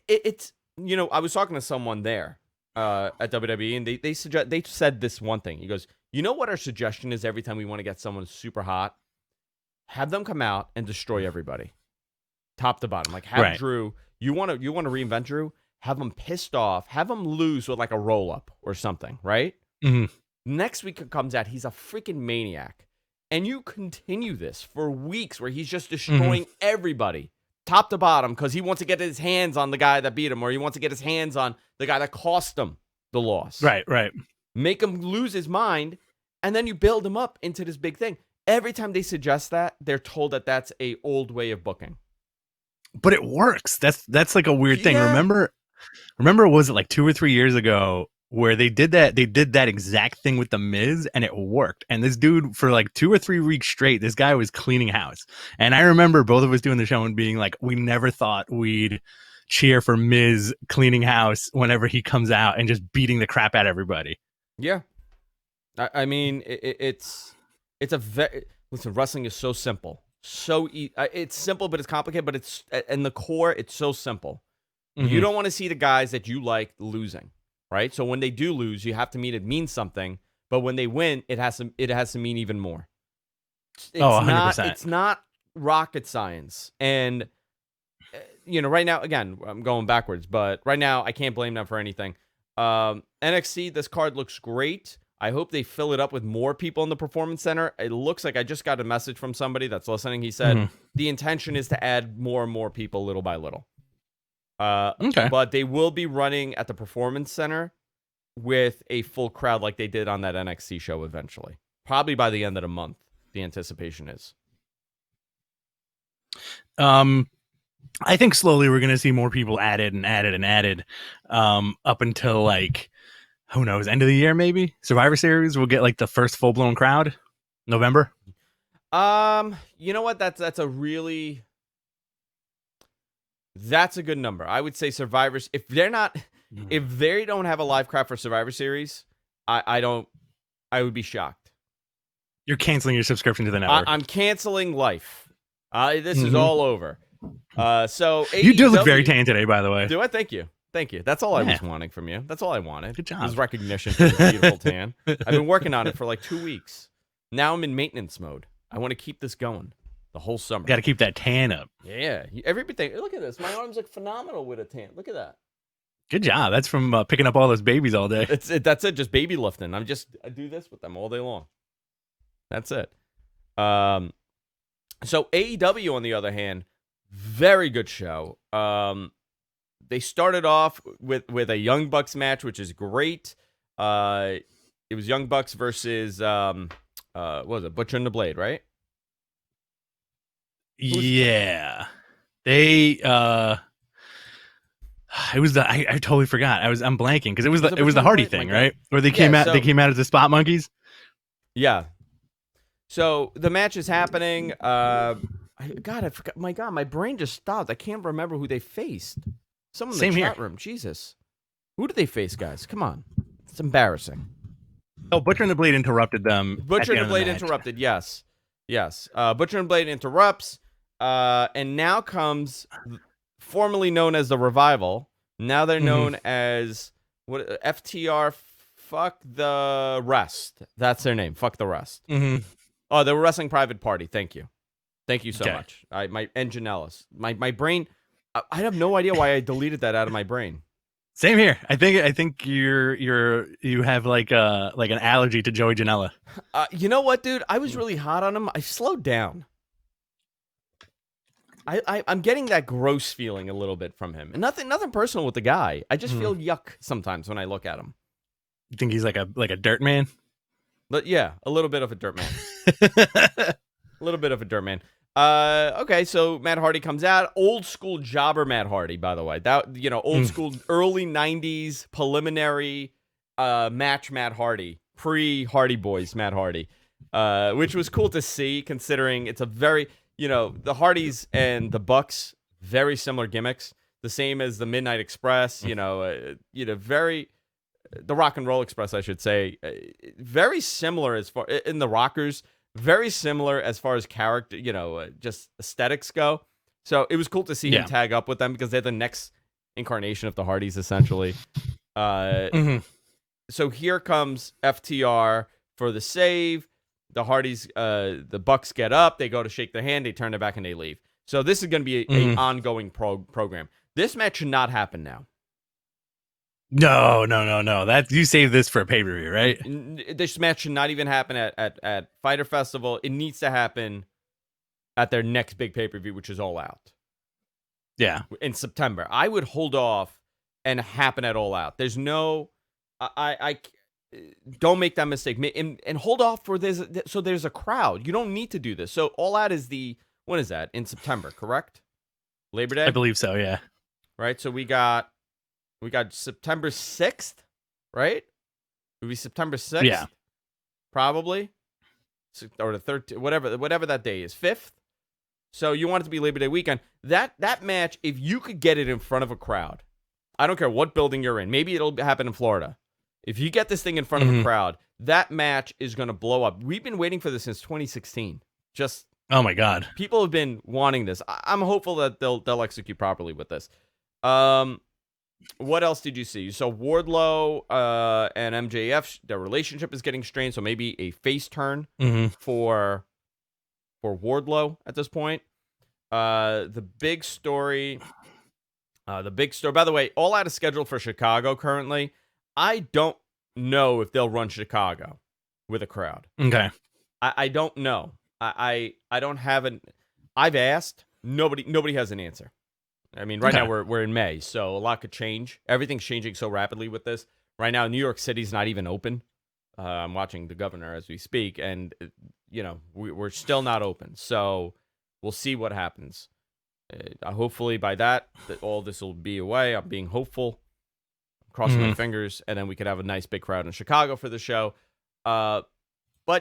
Speaker 1: it's, I was talking to someone there at WWE, and they said this one thing. He goes, you know what our suggestion is every time we want to get someone super hot? Have them come out and destroy everybody. Top to bottom. Like have Drew, you want to reinvent Drew? Have him pissed off, have him lose with like a roll up or something, right? Next week it comes out, he's a freaking maniac. And you continue this for weeks where he's just destroying everybody, top to bottom, because he wants to get his hands on the guy that beat him, or he wants to get his hands on the guy that cost him the loss.
Speaker 2: Right.
Speaker 1: Make him lose his mind, and then you build him up into this big thing. Every time they suggest that, they're told that that's a old way of booking.
Speaker 2: But it works. That's like a weird thing. Remember, was it like 2 or 3 years ago where they did that exact thing with The Miz, and it worked. And this dude, for like 2 or 3 weeks straight, this guy was cleaning house. And I remember both of us doing the show and being like, we never thought we'd cheer for Miz cleaning house whenever he comes out and just beating the crap out of everybody.
Speaker 1: Yeah. I mean, it's a very, listen, wrestling is so simple. It's simple, but it's complicated, but it's, in the core, it's so simple. You don't want to see the guys that you like losing, right? So when they do lose, you have to mean it means something. But when they win, it has to mean even more. It's
Speaker 2: 100%.
Speaker 1: It's not rocket science. And right now, again, I'm going backwards, but right now I can't blame them for anything. NXT, this card looks great. I hope they fill it up with more people in the Performance Center. It looks like I just got a message from somebody that's listening. He said the intention is to add more and more people little by little.
Speaker 2: Okay.
Speaker 1: But they will be running at the Performance Center with a full crowd like they did on that NXT show eventually. Probably by the end of the month, the anticipation is.
Speaker 2: I think slowly we're going to see more people added up until like, who knows, end of the year maybe? Survivor Series will get like the first full-blown crowd. November?
Speaker 1: You know what? That's a good number. I would say Survivors, if they don't have a live crowd for Survivor Series, I would be shocked.
Speaker 2: You're canceling your subscription to the network.
Speaker 1: I'm canceling life. This is all over. So AEW,
Speaker 2: you do look very tan today, by the way.
Speaker 1: Do I? Thank you. That's all I was wanting from you. That's all I wanted.
Speaker 2: Good job.
Speaker 1: It was recognition for the beautiful tan. I've been working on it for like 2 weeks. Now I'm in maintenance mode. I want to keep this going the whole summer.
Speaker 2: Got to keep that tan up.
Speaker 1: Yeah. Everything. Look at this. My arms look phenomenal with a tan. Look at that.
Speaker 2: Good job. That's from picking up all those babies all day.
Speaker 1: That's it. Just baby lifting. I do this with them all day long. That's it. So AEW, on the other hand, very good show. They started off with a Young Bucks match, which is great. It was Young Bucks versus what was it? Butcher and the Blade, right?
Speaker 2: Yeah. They it was I totally forgot. I'm blanking because it was the Hardy thing, right? Where they came out as the Spot Monkeys.
Speaker 1: Yeah. So the match is happening. I forgot. My God, my brain just stopped. I can't remember who they faced. Someone in the chat room. Jesus. Who did they face, guys? Come on. It's embarrassing.
Speaker 2: Oh, Butcher and the Blade interrupted them.
Speaker 1: Butcher and the Blade interrupted. Yes. Butcher and Blade interrupts, and now comes formerly known as the Revival. Now they're known as what? FTR. Fuck the Rest. That's their name. Fuck the Rest. Oh, the Wrestling Private Party. Thank you so much. My Janellis. My brain. I have no idea why I deleted that out of my brain.
Speaker 2: Same here. I think you have like an allergy to Joey Janela.
Speaker 1: You know what, dude? I was really hot on him. I slowed down. I'm getting that gross feeling a little bit from him, and nothing personal with the guy. I just feel yuck sometimes when I look at him.
Speaker 2: You think he's like a dirt man?
Speaker 1: But yeah, a little bit of a dirt man. A little bit of a dirt man. Okay, so Matt Hardy comes out. Old school jobber Matt Hardy, by the way. That old school early 90s preliminary match Matt Hardy. Pre-Hardy Boys Matt Hardy. Which was cool to see considering it's a very, the Hardys and the Bucks, very similar gimmicks. The same as the Midnight Express, very the Rock and Roll Express, I should say, very similar as far in the Rockers, very similar as far as character, just aesthetics go. So it was cool to see him tag up with them because they're the next incarnation of the Hardys, essentially. So here comes FTR for the save. The Hardys, the Bucks get up, they go to shake their hand, they turn their back, and they leave. So this is going to be an ongoing program. This match should not happen now.
Speaker 2: No. That you save this for a pay-per-view, right?
Speaker 1: This match should not even happen at Fyter Festival. It needs to happen at their next big pay-per-view, which is All Out.
Speaker 2: Yeah.
Speaker 1: In September. I would hold off and happen at All Out. There's no... I don't make that mistake. And hold off for this so there's a crowd. You don't need to do this. So All Out is when is that? In September, correct? Labor Day?
Speaker 2: I believe so, yeah.
Speaker 1: Right? So we got September 6th, right? It would be September 6th.
Speaker 2: Yeah.
Speaker 1: Probably. Or the 13th, whatever that day is. 5th. So you want it to be Labor Day weekend. That match, if you could get it in front of a crowd, I don't care what building you're in. Maybe it'll happen in Florida. If you get this thing in front of a crowd, that match is going to blow up. We've been waiting for this since 2016.
Speaker 2: Oh my God.
Speaker 1: People have been wanting this. I'm hopeful that they'll execute properly with this. What else did you see? You saw Wardlow and MJF. Their relationship is getting strained, so maybe a face turn for Wardlow at this point. The big story. By the way, All Out is scheduled for Chicago currently. I don't know if they'll run Chicago with a crowd.
Speaker 2: Okay.
Speaker 1: I don't know. I don't have an. I've asked. Nobody has an answer. I mean, right now we're in May, so a lot could change. Everything's changing so rapidly with this. Right now, New York City's not even open. I'm watching the governor as we speak, and we're still not open. So we'll see what happens. Hopefully by that all this will be away. I'm being hopeful. Crossing my fingers, and then we could have a nice big crowd in Chicago for the show. But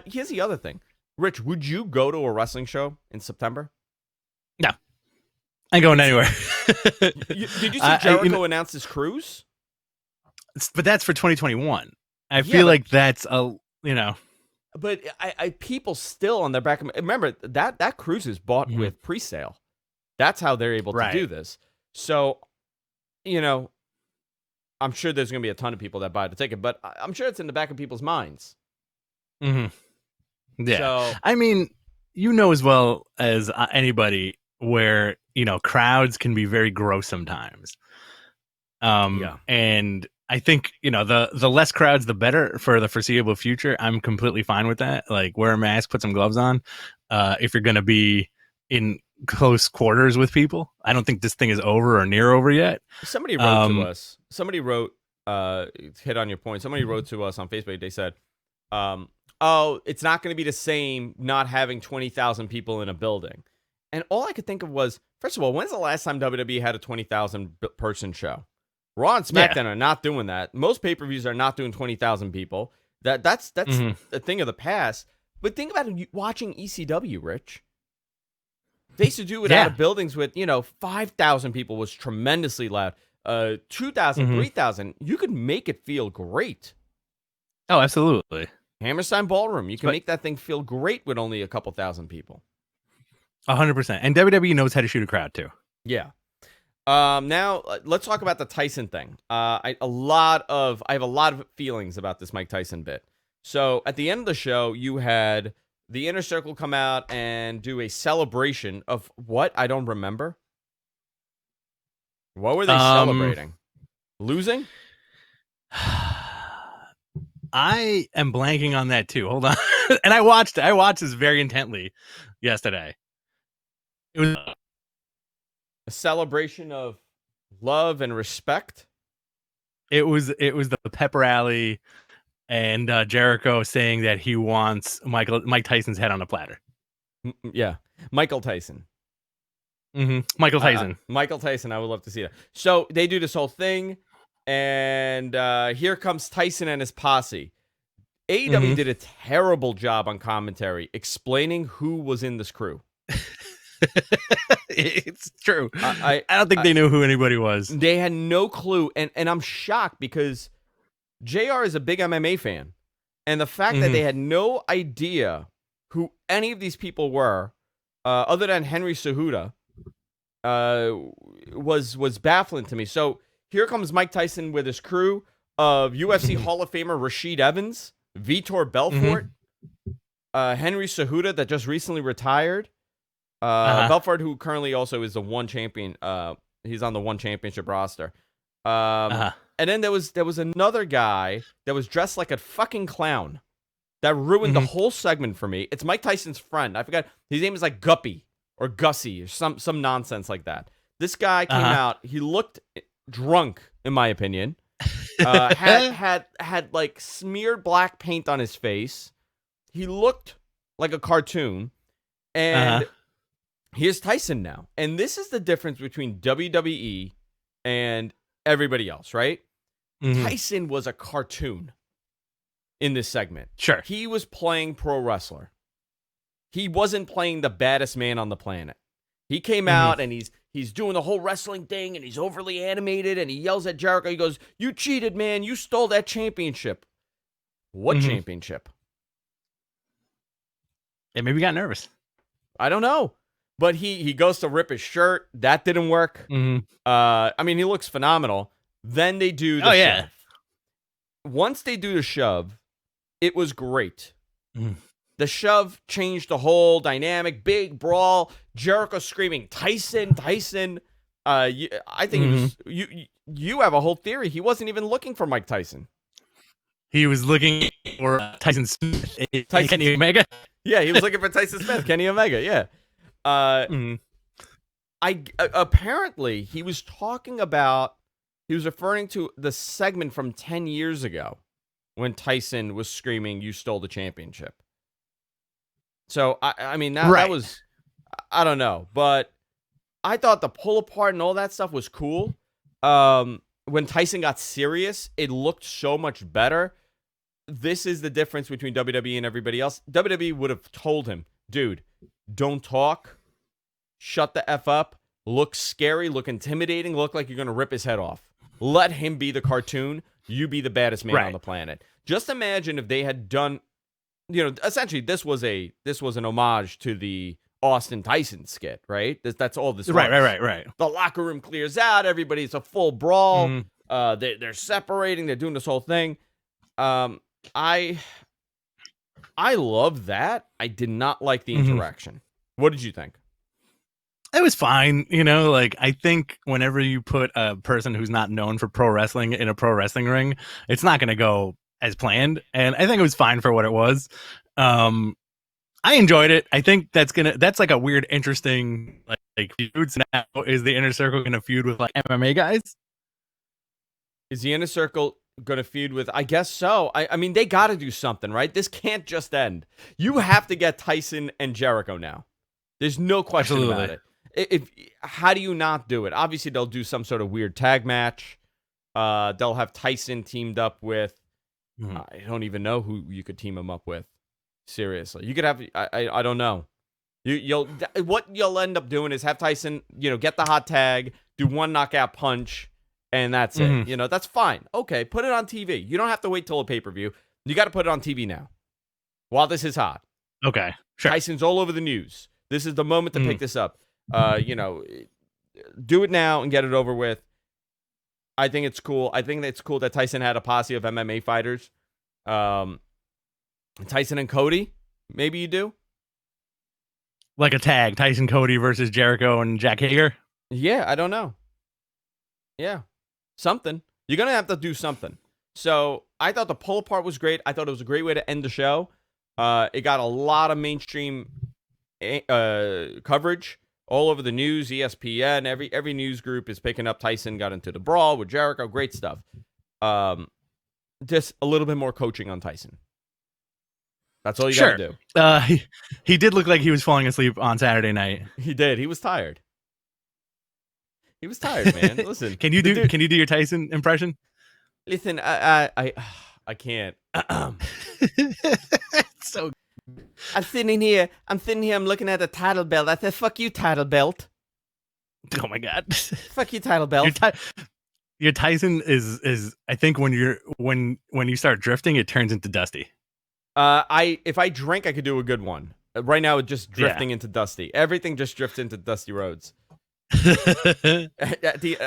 Speaker 1: here's the other thing. Rich, would you go to a wrestling show in September?
Speaker 2: No. I ain't going anywhere.
Speaker 1: Did you see Jericho announce his cruise?
Speaker 2: But that's for 2021. I feel like that's
Speaker 1: But people still on their back. Remember, that cruise is bought with pre-sale. That's how they're able to do this. So, I'm sure there's going to be a ton of people that buy the ticket, but I'm sure it's in the back of people's minds.
Speaker 2: Yeah.
Speaker 1: So,
Speaker 2: I mean, as well as anybody where, crowds can be very gross sometimes. And I think, the less crowds, the better for the foreseeable future. I'm completely fine with that. Like, wear a mask, put some gloves on. If you're going to be in close quarters with people. I don't think this thing is over or near over yet.
Speaker 1: Somebody wrote to us. Somebody wrote, hit on your point. Somebody wrote to us on Facebook. They said, it's not going to be the same not having 20,000 people in a building. And all I could think of was, first of all, when's the last time WWE had a 20,000 person show? Raw and SmackDown are not doing that. Most pay-per-views are not doing 20,000 people. That's a thing of the past. But think about it, watching ECW, Rich. They used to do it out of buildings with, 5,000 people was tremendously loud. 2,000, 3,000, you could make it feel great.
Speaker 2: Oh, absolutely.
Speaker 1: Hammerstein Ballroom. You can
Speaker 2: But
Speaker 1: make that thing feel great with only a couple thousand people.
Speaker 2: 100%. And WWE knows how to shoot a crowd too.
Speaker 1: Yeah. Now let's talk about the Tyson thing. I have a lot of feelings about this Mike Tyson bit. So at the end of the show, you had the Inner Circle come out and do a celebration of what? I don't remember. What were they celebrating? Losing?
Speaker 2: I am blanking on that too. Hold on. And I watched this very intently yesterday. It was
Speaker 1: A celebration of love and respect?
Speaker 2: it was the pep rally and Jericho saying that he wants Mike Tyson's head on a platter.
Speaker 1: Yeah. Michael Tyson.
Speaker 2: Michael Tyson.
Speaker 1: Michael Tyson. I would love to see that. So they do this whole thing, and here comes Tyson and his posse. AEW did a terrible job on commentary explaining who was in this crew.
Speaker 2: It's true.
Speaker 1: I
Speaker 2: don't think they knew who anybody was.
Speaker 1: They had no clue, and I'm shocked because JR is a big MMA fan, and the fact that they had no idea who any of these people were, other than Henry Cejudo, was baffling to me. So here comes Mike Tyson with his crew of UFC Hall of Famer Rashid Evans, Vitor Belfort, Henry Cejudo that just recently retired, Belfort, who currently also is the one champion. He's on the one championship roster. And then there was another guy that was dressed like a fucking clown that ruined the whole segment for me. It's Mike Tyson's friend. I forgot his name is like Guppy or Gussie or some nonsense like that. This guy came out. He looked drunk, in my opinion. Had like smeared black paint on his face. He looked like a cartoon. And here's Tyson now. And this is the difference between WWE and everybody else, right? Tyson was a cartoon in this segment.
Speaker 2: Sure.
Speaker 1: He was playing pro wrestler. He wasn't playing the baddest man on the planet. He came out and he's doing the whole wrestling thing and he's overly animated and he yells at Jericho. He goes, "You cheated, man. You stole that championship." What championship?
Speaker 2: Yeah, maybe he got nervous.
Speaker 1: I don't know. But he goes to rip his shirt. That didn't work. I mean, he looks phenomenal. Then they do the shove. Once they do the shove, it was great. The shove changed the whole dynamic. Big brawl. Jericho screaming, "Tyson, Tyson." I think it was, you have a whole theory. He wasn't even looking for Mike Tyson.
Speaker 2: He was looking for Tyson Smith. Kenny Omega?
Speaker 1: Yeah, he was looking for Tyson Smith, Kenny Omega, yeah. Apparently, he was referring to the segment from 10 years ago when Tyson was screaming, "You stole the championship." So, I mean, that was, I don't know, but I thought the pull apart and all that stuff was cool. When Tyson got serious, it looked so much better. This is the difference between WWE and everybody else. WWE would have told him, "Dude, don't talk. Shut the F up. Look scary. Look intimidating. Look like you're going to rip his head off. Let him be the cartoon. You be the baddest man on the planet." Just imagine if they had done, essentially this was an homage to the Austin Tyson skit, right? That's all this was.
Speaker 2: Right.
Speaker 1: The locker room clears out. Everybody's a full brawl. They're separating. They're doing this whole thing. I love that. I did not like the interaction. What did you think?
Speaker 2: It was fine. I think whenever you put a person who's not known for pro wrestling in a pro wrestling ring, it's not going to go as planned. And I think it was fine for what it was. I enjoyed it. I think that's like a weird, interesting like feuds now. Is the Inner Circle going to feud with like MMA guys?
Speaker 1: Is the Inner Circle going to feud with? I guess so. I mean, they got to do something, right? This can't just end. You have to get Tyson and Jericho now. There's no question about it. How do you not do it? Obviously, they'll do some sort of weird tag match. They'll have Tyson teamed up with. I don't even know who you could team him up with. Seriously, you could have. I don't know. What you'll end up doing is have Tyson, get the hot tag, do one knockout punch, and that's it. That's fine. Okay, put it on TV. You don't have to wait till a pay-per-view. You got to put it on TV now while this is hot.
Speaker 2: Okay, sure.
Speaker 1: Tyson's all over the news. This is the moment to pick this up. Do it now and get it over with. I think it's cool. I think it's cool that Tyson had a posse of MMA fighters. Tyson and Cody, maybe you do?
Speaker 2: Like a tag, Tyson Cody versus Jericho and Jack Hager?
Speaker 1: Yeah, I don't know. Yeah, something. You're going to have to do something. So I thought the pull apart was great. I thought it was a great way to end the show. It got a lot of mainstream coverage all over the news, ESPN. Every news group is picking up Tyson got into the brawl with Jericho. Great stuff. Just a little bit more coaching on Tyson. That's all you got to
Speaker 2: do. He did look like he was falling asleep on Saturday night.
Speaker 1: He did. He was tired. He was tired, man. Listen,
Speaker 2: can you do your Tyson impression?
Speaker 1: Listen, I can't.
Speaker 2: So
Speaker 1: I'm sitting here. I'm looking at the title belt. I said, "Fuck you, title belt."
Speaker 2: Oh my god.
Speaker 1: Fuck you, title belt.
Speaker 2: Your Tyson is. I think when you start drifting, it turns into Dusty.
Speaker 1: If I drink, I could do a good one. Right now, it's just drifting into Dusty. Everything just drifts into Dusty Roads. My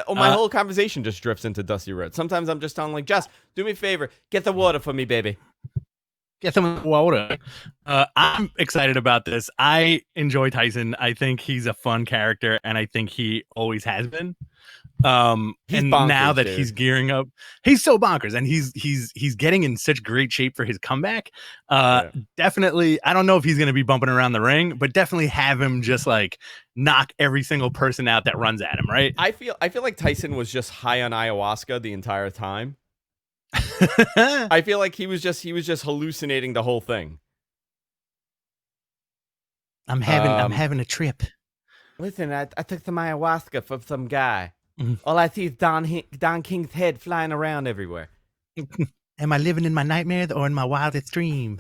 Speaker 1: whole conversation just drifts into Dusty Roads. Sometimes I'm just telling like, Jess, do me a favor, get the water for me, baby.
Speaker 2: Get some water. I'm excited about this. I enjoy Tyson. I think he's a fun character, and I think he always has been. And bonkers, now that he's gearing up, he's so bonkers, and he's getting in such great shape for his comeback. Definitely, I don't know if he's going to be bumping around the ring, but definitely have him just like knock every single person out that runs at him. Right?
Speaker 1: I feel like Tyson was just high on ayahuasca the entire time. I feel like he was just hallucinating the whole thing.
Speaker 2: I'm having a trip.
Speaker 1: Listen, I took some ayahuasca from some guy. All I see is Don King's head flying around everywhere.
Speaker 2: Am I living in my nightmare or in my wildest dream?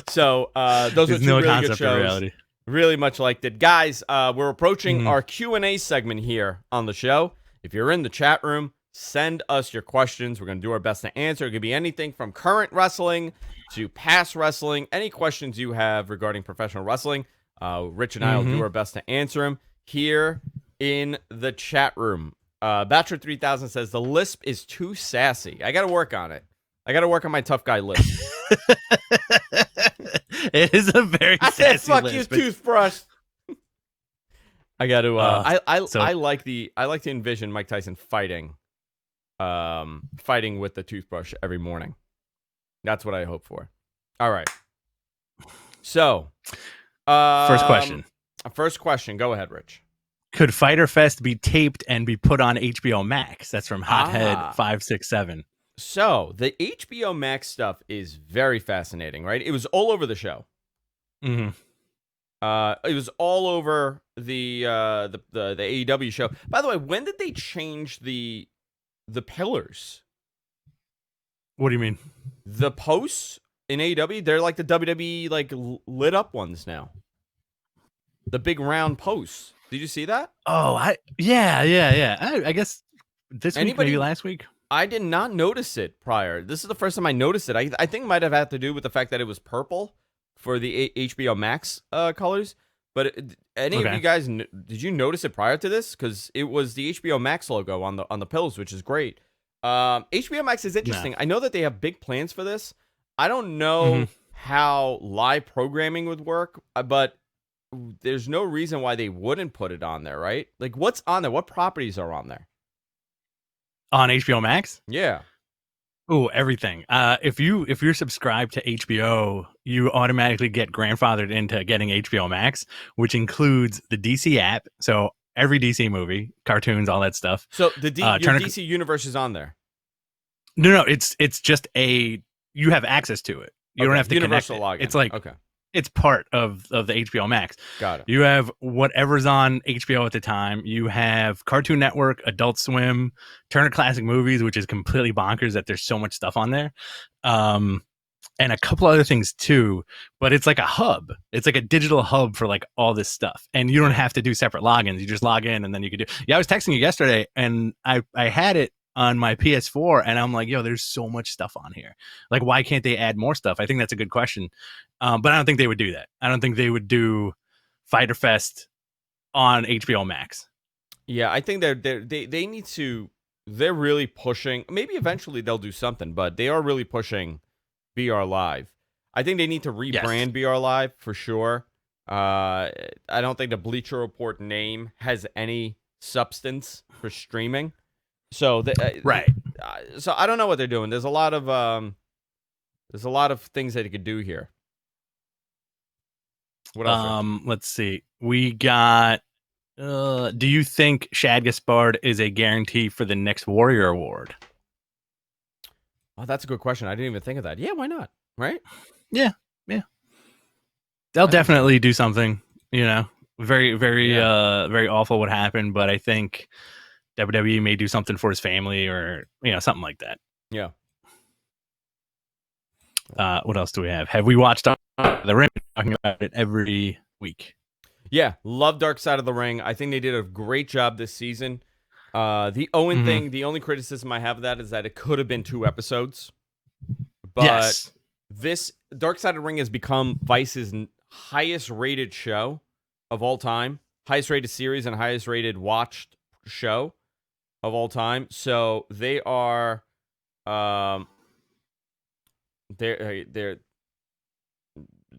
Speaker 1: So those are two really good shows. Really much liked it. Guys, we're approaching our Q&A segment here on the show. If you're in the chat room, send us your questions. We're going to do our best to answer. It could be anything from current wrestling to past wrestling. Any questions you have regarding professional wrestling, Rich and I will do our best to answer them here in the chat room. Bachelor 3000 says, the lisp is too sassy. I got to work on it. I got to work on my tough guy lisp.
Speaker 2: It is a very
Speaker 1: I
Speaker 2: sassy
Speaker 1: said, fuck
Speaker 2: lisp.
Speaker 1: you, toothbrush. I got to. I like to envision Mike Tyson fighting with the toothbrush every morning. That's what I hope for. All right. So,
Speaker 2: first
Speaker 1: question. Go ahead, Rich.
Speaker 2: Could Fyter Fest be taped and be put on HBO Max? That's from Hothead 567.
Speaker 1: So the HBO Max stuff is very fascinating, right? It was all over the show.
Speaker 2: Mm-hmm.
Speaker 1: It was all over the AEW show. By the way, when did they change the pillars?
Speaker 2: What do you mean?
Speaker 1: The posts in AEW, they're like the WWE like lit up ones now. The big round posts. Did you see that?
Speaker 2: Oh, yeah. I guess this week, maybe last week.
Speaker 1: I did not notice it prior. This is the first time I noticed it. I think it might have had to do with the fact that it was purple for the HBO Max colors. But any of you guys, did you notice it prior to this? Because it was the HBO Max logo on the pills, which is great. HBO Max is interesting. I know that they have big plans for this. I don't know how live programming would work, but there's no reason why they wouldn't put it on there, right? Like, what's on there? What properties are on there?
Speaker 2: On HBO Max?
Speaker 1: Yeah.
Speaker 2: Oh, everything. If you're subscribed to HBO, you automatically get grandfathered into getting HBO Max, which includes the DC app. So every DC movie, cartoons, all that stuff.
Speaker 1: So the DC universe is on there.
Speaker 2: No, it's just you have access to it. You don't have to
Speaker 1: universal
Speaker 2: connect
Speaker 1: login.
Speaker 2: It's like it's part of the HBO Max.
Speaker 1: Got it.
Speaker 2: You have whatever's on HBO at the time. You have Cartoon Network, Adult Swim, Turner Classic Movies, which is completely bonkers that there's so much stuff on there. And a couple other things too, but it's like a hub. It's like a digital hub for like all this stuff. And you don't have to do separate logins. You just log in and then you can do. Yeah, I was texting you yesterday and I had it on my PS4, and I'm like, yo, there's so much stuff on here. Like, why can't they add more stuff? I think that's a good question. But I don't think they would do that. I don't think they would do Fyter Fest on HBO Max.
Speaker 1: Yeah, I think they need to. They're really pushing. Maybe eventually they'll do something, but they are really pushing BR Live. I think they need to rebrand BR Live for sure. I don't think the Bleacher Report name has any substance for streaming. So
Speaker 2: Right.
Speaker 1: So I don't know what they're doing. There's a lot of things that you could do here. What else?
Speaker 2: Let's see. We got. Do you think Shad Gaspard is a guarantee for the next Warrior Award?
Speaker 1: Oh, that's a good question. I didn't even think of that. Yeah, why not? Right?
Speaker 2: Yeah. They'll definitely do something. Very, very, very awful what happened, but I think WWE may do something for his family or something like that.
Speaker 1: Yeah.
Speaker 2: What else do we have? Have we watched The Ring? Talking about it every week.
Speaker 1: Yeah, love Dark Side of the Ring. I think they did a great job this season. The Owen thing, the only criticism I have of that is that it could have been 2 episodes. But this Dark Side of the Ring has become Vice's highest rated show of all time, highest rated series and highest rated watched show of all time. So they are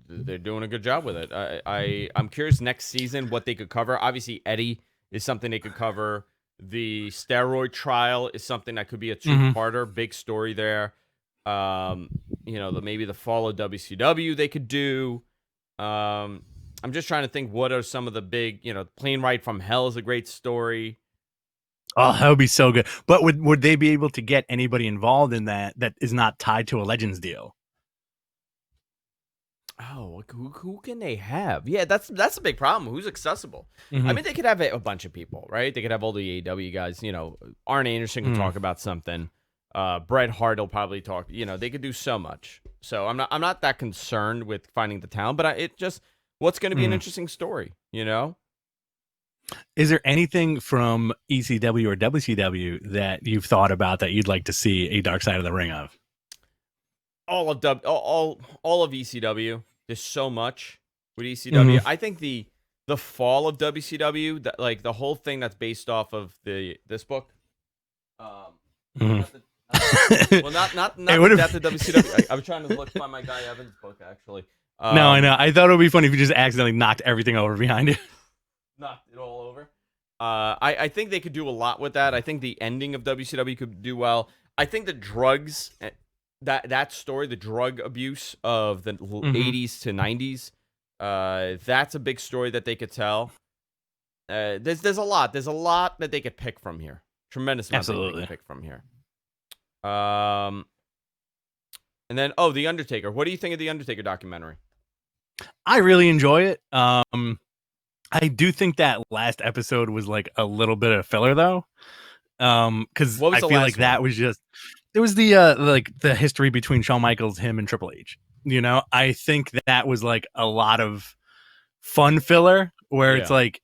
Speaker 1: they're doing a good job with it. I'm curious next season what they could cover. Obviously, Eddie is something they could cover. The steroid trial is something that could be a 2-parter, big story there. Maybe the fall of WCW they could do. I'm just trying to think what are some of the big, Plane Ride from Hell is a great story.
Speaker 2: Oh, that would be so good. But would they be able to get anybody involved in that is not tied to a Legends deal?
Speaker 1: Oh, who can they have? Yeah, that's a big problem. Who's accessible? I mean, they could have a bunch of people, right? They could have all the AEW guys. Arn Anderson can talk about something. Bret Hart will probably talk. They could do so much. So I'm not that concerned with finding the talent, but what's going to be an interesting story,
Speaker 2: Is there anything from ECW or WCW that you've thought about that you'd like to see a Dark Side of the Ring of?
Speaker 1: All of ECW. There's so much with ECW. I think the fall of WCW, like the whole thing that's based off of this book. Well, not the death of WCW. I was trying to find my guy Evans book actually.
Speaker 2: No, I know. I thought it would be funny if you just accidentally knocked everything over behind you.
Speaker 1: Knocked it all over. I think they could do a lot with that. I think the ending of WCW could do well. I think the drugs, that story, the drug abuse of the 80s to 90s, that's a big story that they could tell. There's a lot. There's a lot that they could pick from here. Tremendous amount that they could pick from here. And then, The Undertaker. What do you think of the Undertaker documentary?
Speaker 2: I really enjoy it. I do think that last episode was like a little bit of filler though. Because I feel like that was just it was the history between Shawn Michaels, him, and Triple H. I think that was like a lot of fun filler where it's like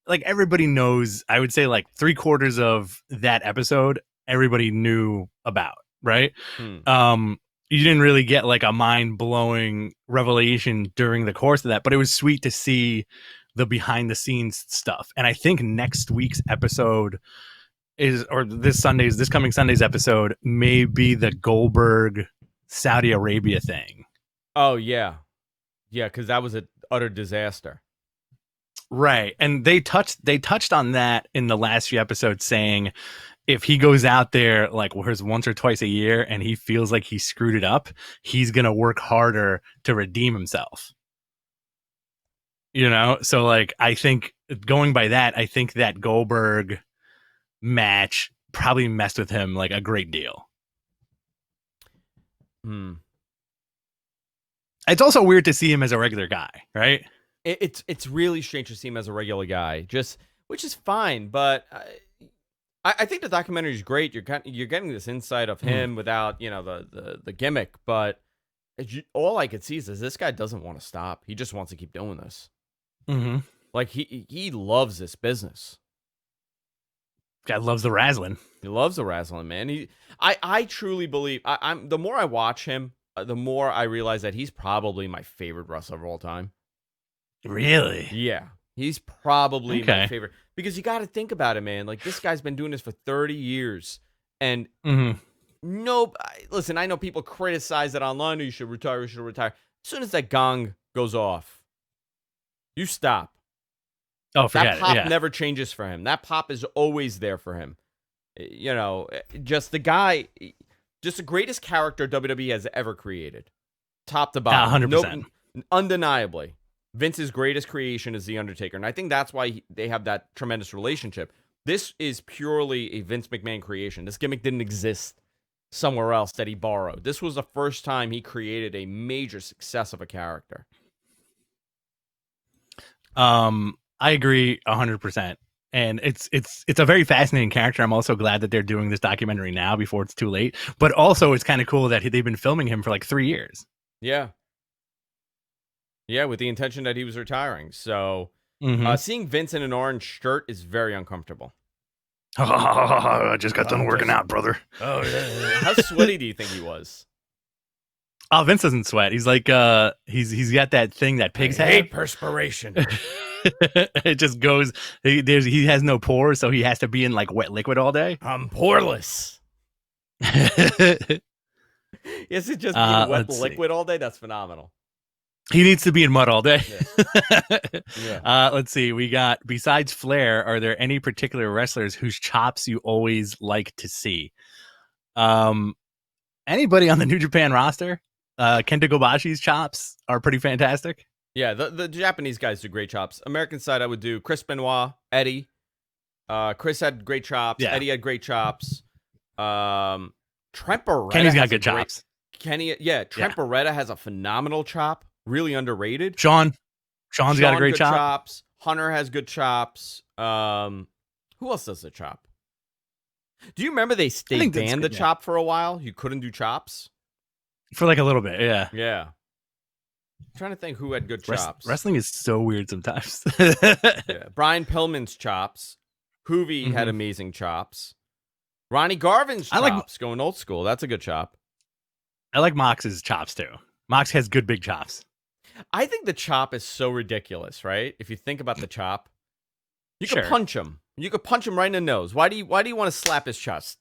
Speaker 2: everybody knows. I would say like 3/4 of that episode everybody knew about, right? You didn't really get like a mind-blowing revelation during the course of that, but it was sweet to see the behind-the-scenes stuff. And I think next week's episode this coming Sunday's episode may be the Goldberg Saudi Arabia thing.
Speaker 1: Oh, yeah. Yeah, because that was an utter disaster.
Speaker 2: Right. And they touched on that in the last few episodes, saying if he goes out there like once or twice a year and he feels like he screwed it up, he's going to work harder to redeem himself. So like, I think going by that, I think that Goldberg match probably messed with him like a great deal. It's also weird to see him as a regular guy, right?
Speaker 1: It's really strange to see him as a regular guy, which is fine, but I think the documentary is great. You're getting this insight of him without the gimmick, but all I could see is this guy doesn't want to stop. He just wants to keep doing this. Like he loves this business.
Speaker 2: Guy loves the razzling.
Speaker 1: He loves the wrestling, man. I truly believe. I'm the more I watch him, the more I realize that he's probably my favorite wrestler of all time.
Speaker 2: Really?
Speaker 1: Yeah, he's probably my
Speaker 2: Okay.
Speaker 1: favorite because you got to think about it, man. Like this guy's been doing this for 30 years, and
Speaker 2: Mm-hmm.
Speaker 1: no, listen. I know people criticize it online. You should retire. You should retire. As soon as that gong goes off, you stop.
Speaker 2: Oh,
Speaker 1: That
Speaker 2: forget it.
Speaker 1: pop
Speaker 2: Yeah.
Speaker 1: never changes for him. That pop is always there for him. You know, just the guy, just the greatest character WWE has ever created, top to bottom.
Speaker 2: 100%.
Speaker 1: Undeniably, Vince's greatest creation is The Undertaker, and I think that's why they have that tremendous relationship. This is purely a Vince McMahon creation. This gimmick didn't exist somewhere else that he borrowed. This was the first time he created a major success of a character.
Speaker 2: I agree 100%. And it's a very fascinating character. I'm also glad that they're doing this documentary now before it's too late. But also, it's kind of cool that they've been filming him for like 3 years.
Speaker 1: Yeah. Yeah, with the intention that he was retiring. So seeing Vince in an orange shirt is very uncomfortable.
Speaker 2: I just got done working out, brother.
Speaker 1: Oh, yeah. How sweaty do you think he was?
Speaker 2: Oh, Vince doesn't sweat. He's like, he's got that thing that pigs
Speaker 1: I
Speaker 2: have.
Speaker 1: hate perspiration.
Speaker 2: It just goes. He has no pores, so he has to be in like wet liquid all day.
Speaker 1: I'm poreless. Is it just wet liquid all day? That's phenomenal.
Speaker 2: He needs to be in mud all day.
Speaker 1: Yeah.
Speaker 2: Let's see. We got, besides Flair, are there any particular wrestlers whose chops you always like to see? Anybody on the New Japan roster? Kenta Kobashi's chops are pretty fantastic.
Speaker 1: Yeah, the Japanese guys do great chops. American side, I would do Chris Benoit, Eddie. Chris had great chops.
Speaker 2: Yeah.
Speaker 1: Eddie had great chops. Trent Beretta.
Speaker 2: Kenny's got good chops.
Speaker 1: Trent Beretta has a phenomenal chop. Really underrated.
Speaker 2: Sean's got a great
Speaker 1: good
Speaker 2: chop.
Speaker 1: Chops. Hunter has good chops. Who else does the chop? Do you remember they banned the chop for a while? You couldn't do chops?
Speaker 2: For like a little bit, yeah.
Speaker 1: Yeah. I'm trying to think who had good chops.
Speaker 2: Wrestling is so weird sometimes.
Speaker 1: Yeah. Brian Pillman's chops. Hoovy had amazing chops. Ronnie Garvin's chops, going old school. That's a good chop.
Speaker 2: I like Mox's chops too. Mox has good big chops.
Speaker 1: I think the chop is so ridiculous, right? If you think about the chop, you could punch him. You could punch him right in the nose. Why do you want to slap his chest?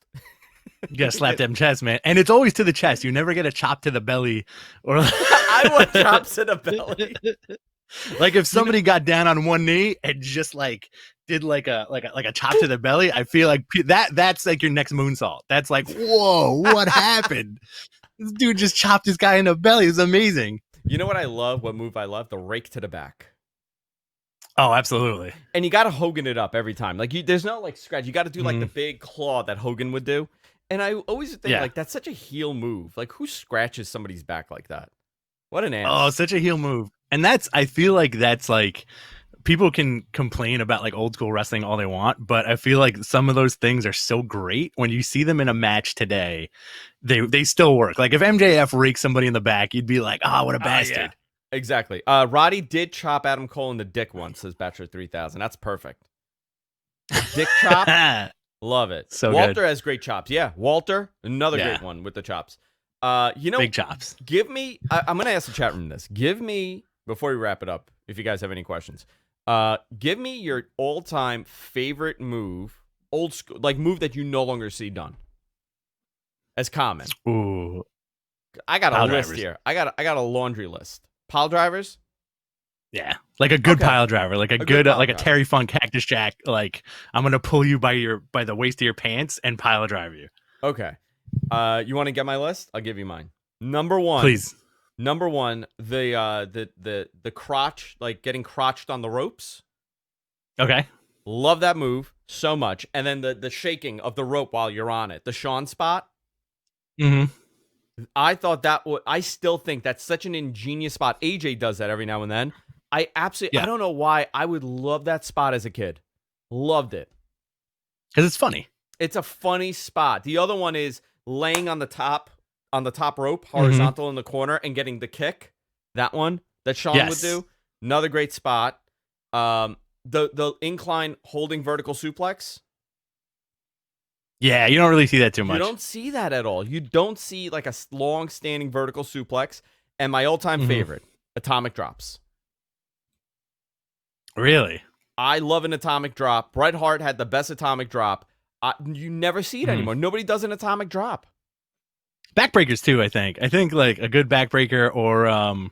Speaker 2: You gotta slap them chest, man. And it's always to the chest. You never get a chop to the belly. Or
Speaker 1: I want chops to the belly.
Speaker 2: Like if somebody got down on one knee and just like did like a chop to the belly, I feel like that's like your next moonsault. That's like, whoa, what happened? This dude just chopped this guy in the belly. It's amazing.
Speaker 1: You know what I love? What move I love? The rake to the back.
Speaker 2: Oh, absolutely.
Speaker 1: And you got to Hogan it up every time. Like there's no like scratch. You got to do like the big claw that Hogan would do. And I always think like that's such a heel move. Like who scratches somebody's back like that? What an ass.
Speaker 2: Oh, such a heel move. And I feel like that's like, people can complain about like old school wrestling all they want, but I feel like some of those things are so great when you see them in a match today, they still work. Like if MJF rakes somebody in the back, you'd be like, oh, what a bastard.
Speaker 1: Yeah. Exactly. Roddy did chop Adam Cole in the dick once, says Bachelor 3000. That's perfect. Dick chop. Love it.
Speaker 2: So
Speaker 1: Walter
Speaker 2: good.
Speaker 1: has great chops. Yeah. Walter, another great one with the chops.
Speaker 2: Big chops.
Speaker 1: Give me, I'm going to ask the chat room this. Give me, before we wrap it up, if you guys have any questions, give me your all-time favorite move, old school, like move that you no longer see done as common.
Speaker 2: Ooh.
Speaker 1: I got a list here. I got a laundry list. Pile drivers?
Speaker 2: Yeah. Like a good pile driver, like a good like a Terry Funk Cactus Jack, like I'm going to pull you by the waist of your pants and pile drive you.
Speaker 1: Okay. You want to get my list? I'll give you mine. Number 1.
Speaker 2: Please.
Speaker 1: Number 1, the crotch, like getting crotched on the ropes.
Speaker 2: Okay.
Speaker 1: Love that move so much. And then the shaking of the rope while you're on it. The Sean spot.
Speaker 2: Mm-hmm.
Speaker 1: I thought I still think that's such an ingenious spot. AJ does that every now and then. I don't know why. I would love that spot as a kid. Loved it.
Speaker 2: Because it's funny.
Speaker 1: It's a funny spot. The other one is laying on the top rope, horizontal in the corner, and getting the kick. That one that Sean would do. Another great spot. The incline holding vertical suplex.
Speaker 2: Yeah, you don't really see that too much.
Speaker 1: You don't see that at all. You don't see like a long-standing vertical suplex. And my all-time favorite, atomic drops.
Speaker 2: Really?
Speaker 1: I love an atomic drop. Bret Hart had the best atomic drop. You never see it anymore. Nobody does an atomic drop.
Speaker 2: Backbreakers too, I think. I think like a good backbreaker or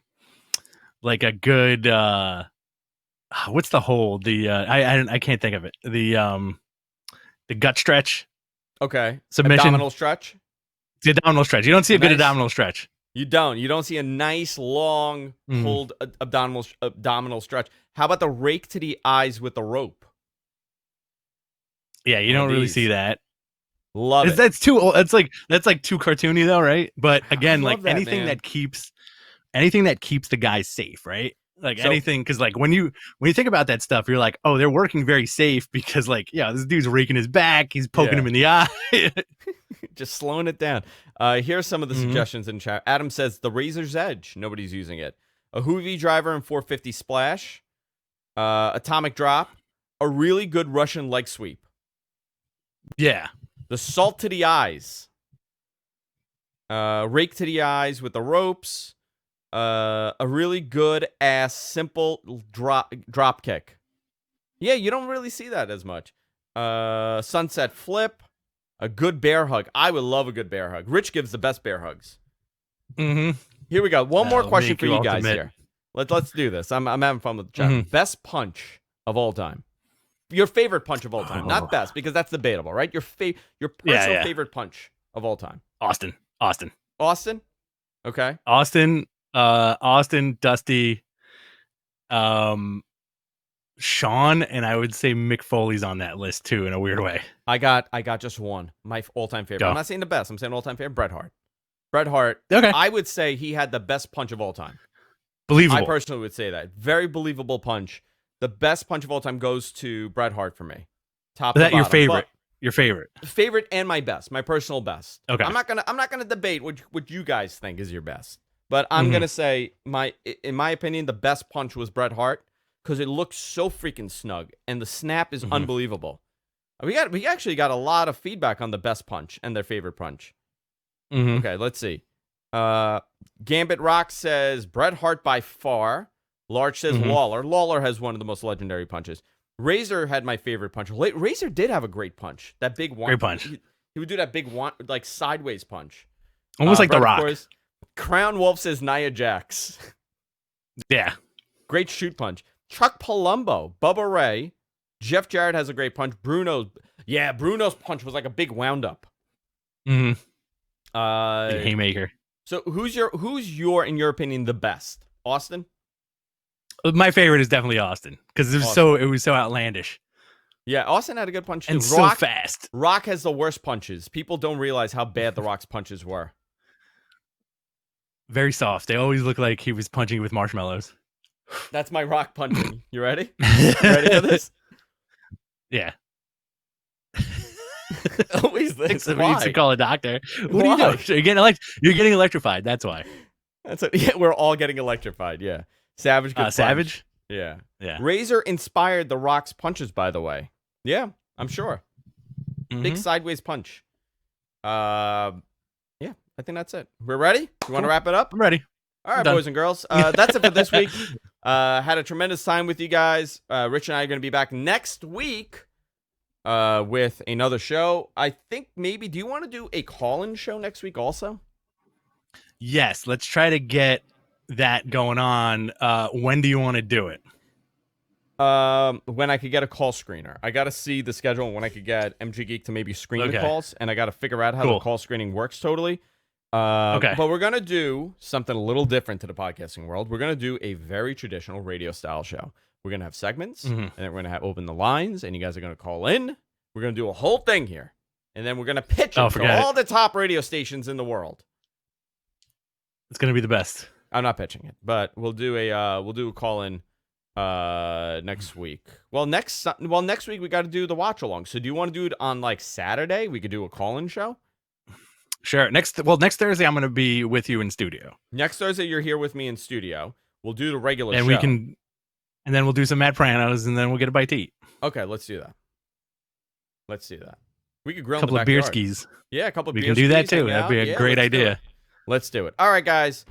Speaker 2: like a good what's the hold? The I can't think of it. The gut stretch.
Speaker 1: Okay.
Speaker 2: Submission.
Speaker 1: Abdominal stretch.
Speaker 2: The abdominal stretch. You don't see a good abdominal stretch.
Speaker 1: You don't. You don't see a nice long pulled abdominal stretch. How about the rake to the eyes with the rope?
Speaker 2: Yeah, you don't really see that.
Speaker 1: Love it.
Speaker 2: That's too old. That's like too cartoony though, right? But again, like
Speaker 1: that,
Speaker 2: anything that keeps the guys safe, right? Like anything, because like when you think about that stuff, you're like, oh, they're working very safe because like, yeah, this dude's raking his back, he's poking him in the eye,
Speaker 1: just slowing it down. Here's some of the suggestions in chat. Adam says the Razor's Edge, nobody's using it. A Hoovy driver and 450 splash, atomic drop, a really good Russian leg sweep.
Speaker 2: Yeah,
Speaker 1: the salt to the eyes, rake to the eyes with the ropes. A really good ass simple drop kick. Yeah, you don't really see that as much. Sunset flip, a good bear hug. I would love a good bear hug. Rich gives the best bear hugs. Here we go. One more question for you guys here. Let's do this. I'm having fun with the chat. Best punch of all time. Your favorite punch of all time, not best, because that's debatable, right? Your personal favorite punch of all time.
Speaker 2: Austin.
Speaker 1: Okay.
Speaker 2: Austin, Dusty, Sean, and I would say Mick Foley's on that list too in a weird way.
Speaker 1: I got just one. My all-time favorite. I'm not saying the best. I'm saying all-time favorite. Bret Hart.
Speaker 2: Okay.
Speaker 1: I would say he had the best punch of all time.
Speaker 2: Believable.
Speaker 1: I personally would say that. Very believable punch. The best punch of all time goes to Bret Hart for me. Top to bottom.
Speaker 2: Your favorite? Your
Speaker 1: favorite and my best. My personal best.
Speaker 2: Okay.
Speaker 1: I'm not gonna debate what you guys think is your best. But I'm gonna say in my opinion, the best punch was Bret Hart because it looks so freaking snug and the snap is unbelievable. We actually got a lot of feedback on the best punch and their favorite punch. Okay, let's see. Gambit Rock says Bret Hart by far. Large says Lawler. Lawler has one of the most legendary punches. Razor had my favorite punch. Razor did have a great punch. That big one.
Speaker 2: Great punch.
Speaker 1: He would do that big one, like sideways punch.
Speaker 2: Almost like
Speaker 1: Bret,
Speaker 2: The Rock.
Speaker 1: Of course, Crown Wolf says Nia Jax.
Speaker 2: Yeah.
Speaker 1: Great shoot punch. Chuck Palumbo, Bubba Ray, Jeff Jarrett has a great punch. Bruno's punch was like a big wound up.
Speaker 2: Haymaker.
Speaker 1: So who's your in your opinion the best? Austin?
Speaker 2: My favorite is definitely Austin because it was so outlandish.
Speaker 1: Yeah, Austin had a good punch too.
Speaker 2: And so fast.
Speaker 1: Rock has the worst punches. People don't realize how bad The Rock's punches were.
Speaker 2: Very soft. They always look like he was punching with marshmallows.
Speaker 1: That's my Rock punching. You ready? You ready for this?
Speaker 2: Yeah.
Speaker 1: Always this.
Speaker 2: We need to call a doctor. What
Speaker 1: Why?
Speaker 2: are you doing? You're getting electrified. That's why.
Speaker 1: Yeah, we're all getting electrified. Yeah. Savage. Good
Speaker 2: Savage.
Speaker 1: Yeah.
Speaker 2: Yeah.
Speaker 1: Razor inspired The Rock's punches, by the way. Yeah, I'm sure. Big sideways punch. Yeah, I think that's it. We're ready? You want to wrap it up?
Speaker 2: I'm ready.
Speaker 1: All right, boys and girls. That's it for this week. Had a tremendous time with you guys. Rich and I are going to be back next week with another show. I think maybe, do you want to do a call-in show next week also?
Speaker 2: Yes, let's try to get that going on. When do you want to do it?
Speaker 1: When I could get a call screener. I got to see the schedule when I could get MG Geek to maybe screen the calls, and I got to figure out how the call screening works totally. But we're going to do something a little different to the podcasting world. We're going to do a very traditional radio style show. We're going to have segments, and then we're going to open the lines, and you guys are going to call in. We're going to do a whole thing here, and then we're going to pitch it to all the top radio stations in the world.
Speaker 2: It's going to be the best.
Speaker 1: I'm not pitching it, but we'll do a call in next week. Well, next week we got to do the watch along. So do you want to do it on like Saturday? We could do a call in show.
Speaker 2: Sure. Next Thursday I'm going to be with you in studio.
Speaker 1: Next Thursday you're here with me in studio. We'll do the regular show.
Speaker 2: And then we'll do some Matt Pranos, and then we'll get a bite to eat.
Speaker 1: Okay, let's do that. We could grill
Speaker 2: couple
Speaker 1: in
Speaker 2: of
Speaker 1: the
Speaker 2: beer
Speaker 1: backyard.
Speaker 2: skis.
Speaker 1: Yeah, a couple of
Speaker 2: We
Speaker 1: beer
Speaker 2: can do that
Speaker 1: skis,
Speaker 2: too.
Speaker 1: hang
Speaker 2: That'd be
Speaker 1: out.
Speaker 2: a
Speaker 1: Yeah,
Speaker 2: great
Speaker 1: let's do
Speaker 2: idea.
Speaker 1: it. Let's do it. All right, guys.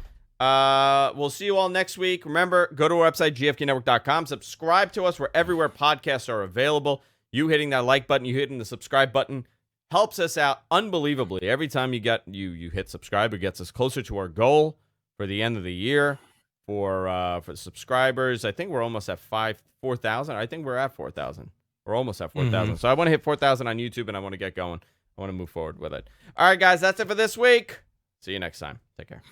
Speaker 1: We'll see you all next week. Remember, go to our website, gfknetwork.com. Subscribe to us. We're everywhere podcasts are available. You hitting that like button, you hitting the subscribe button helps us out unbelievably. Every time you hit subscribe, it gets us closer to our goal for the end of the year for subscribers. I think we're almost at 4,000. I think we're at 4,000. We're almost at 4,000. So I want to hit 4,000 on YouTube, and I want to get going. I want to move forward with it. All right, guys, that's it for this week. See you next time. Take care.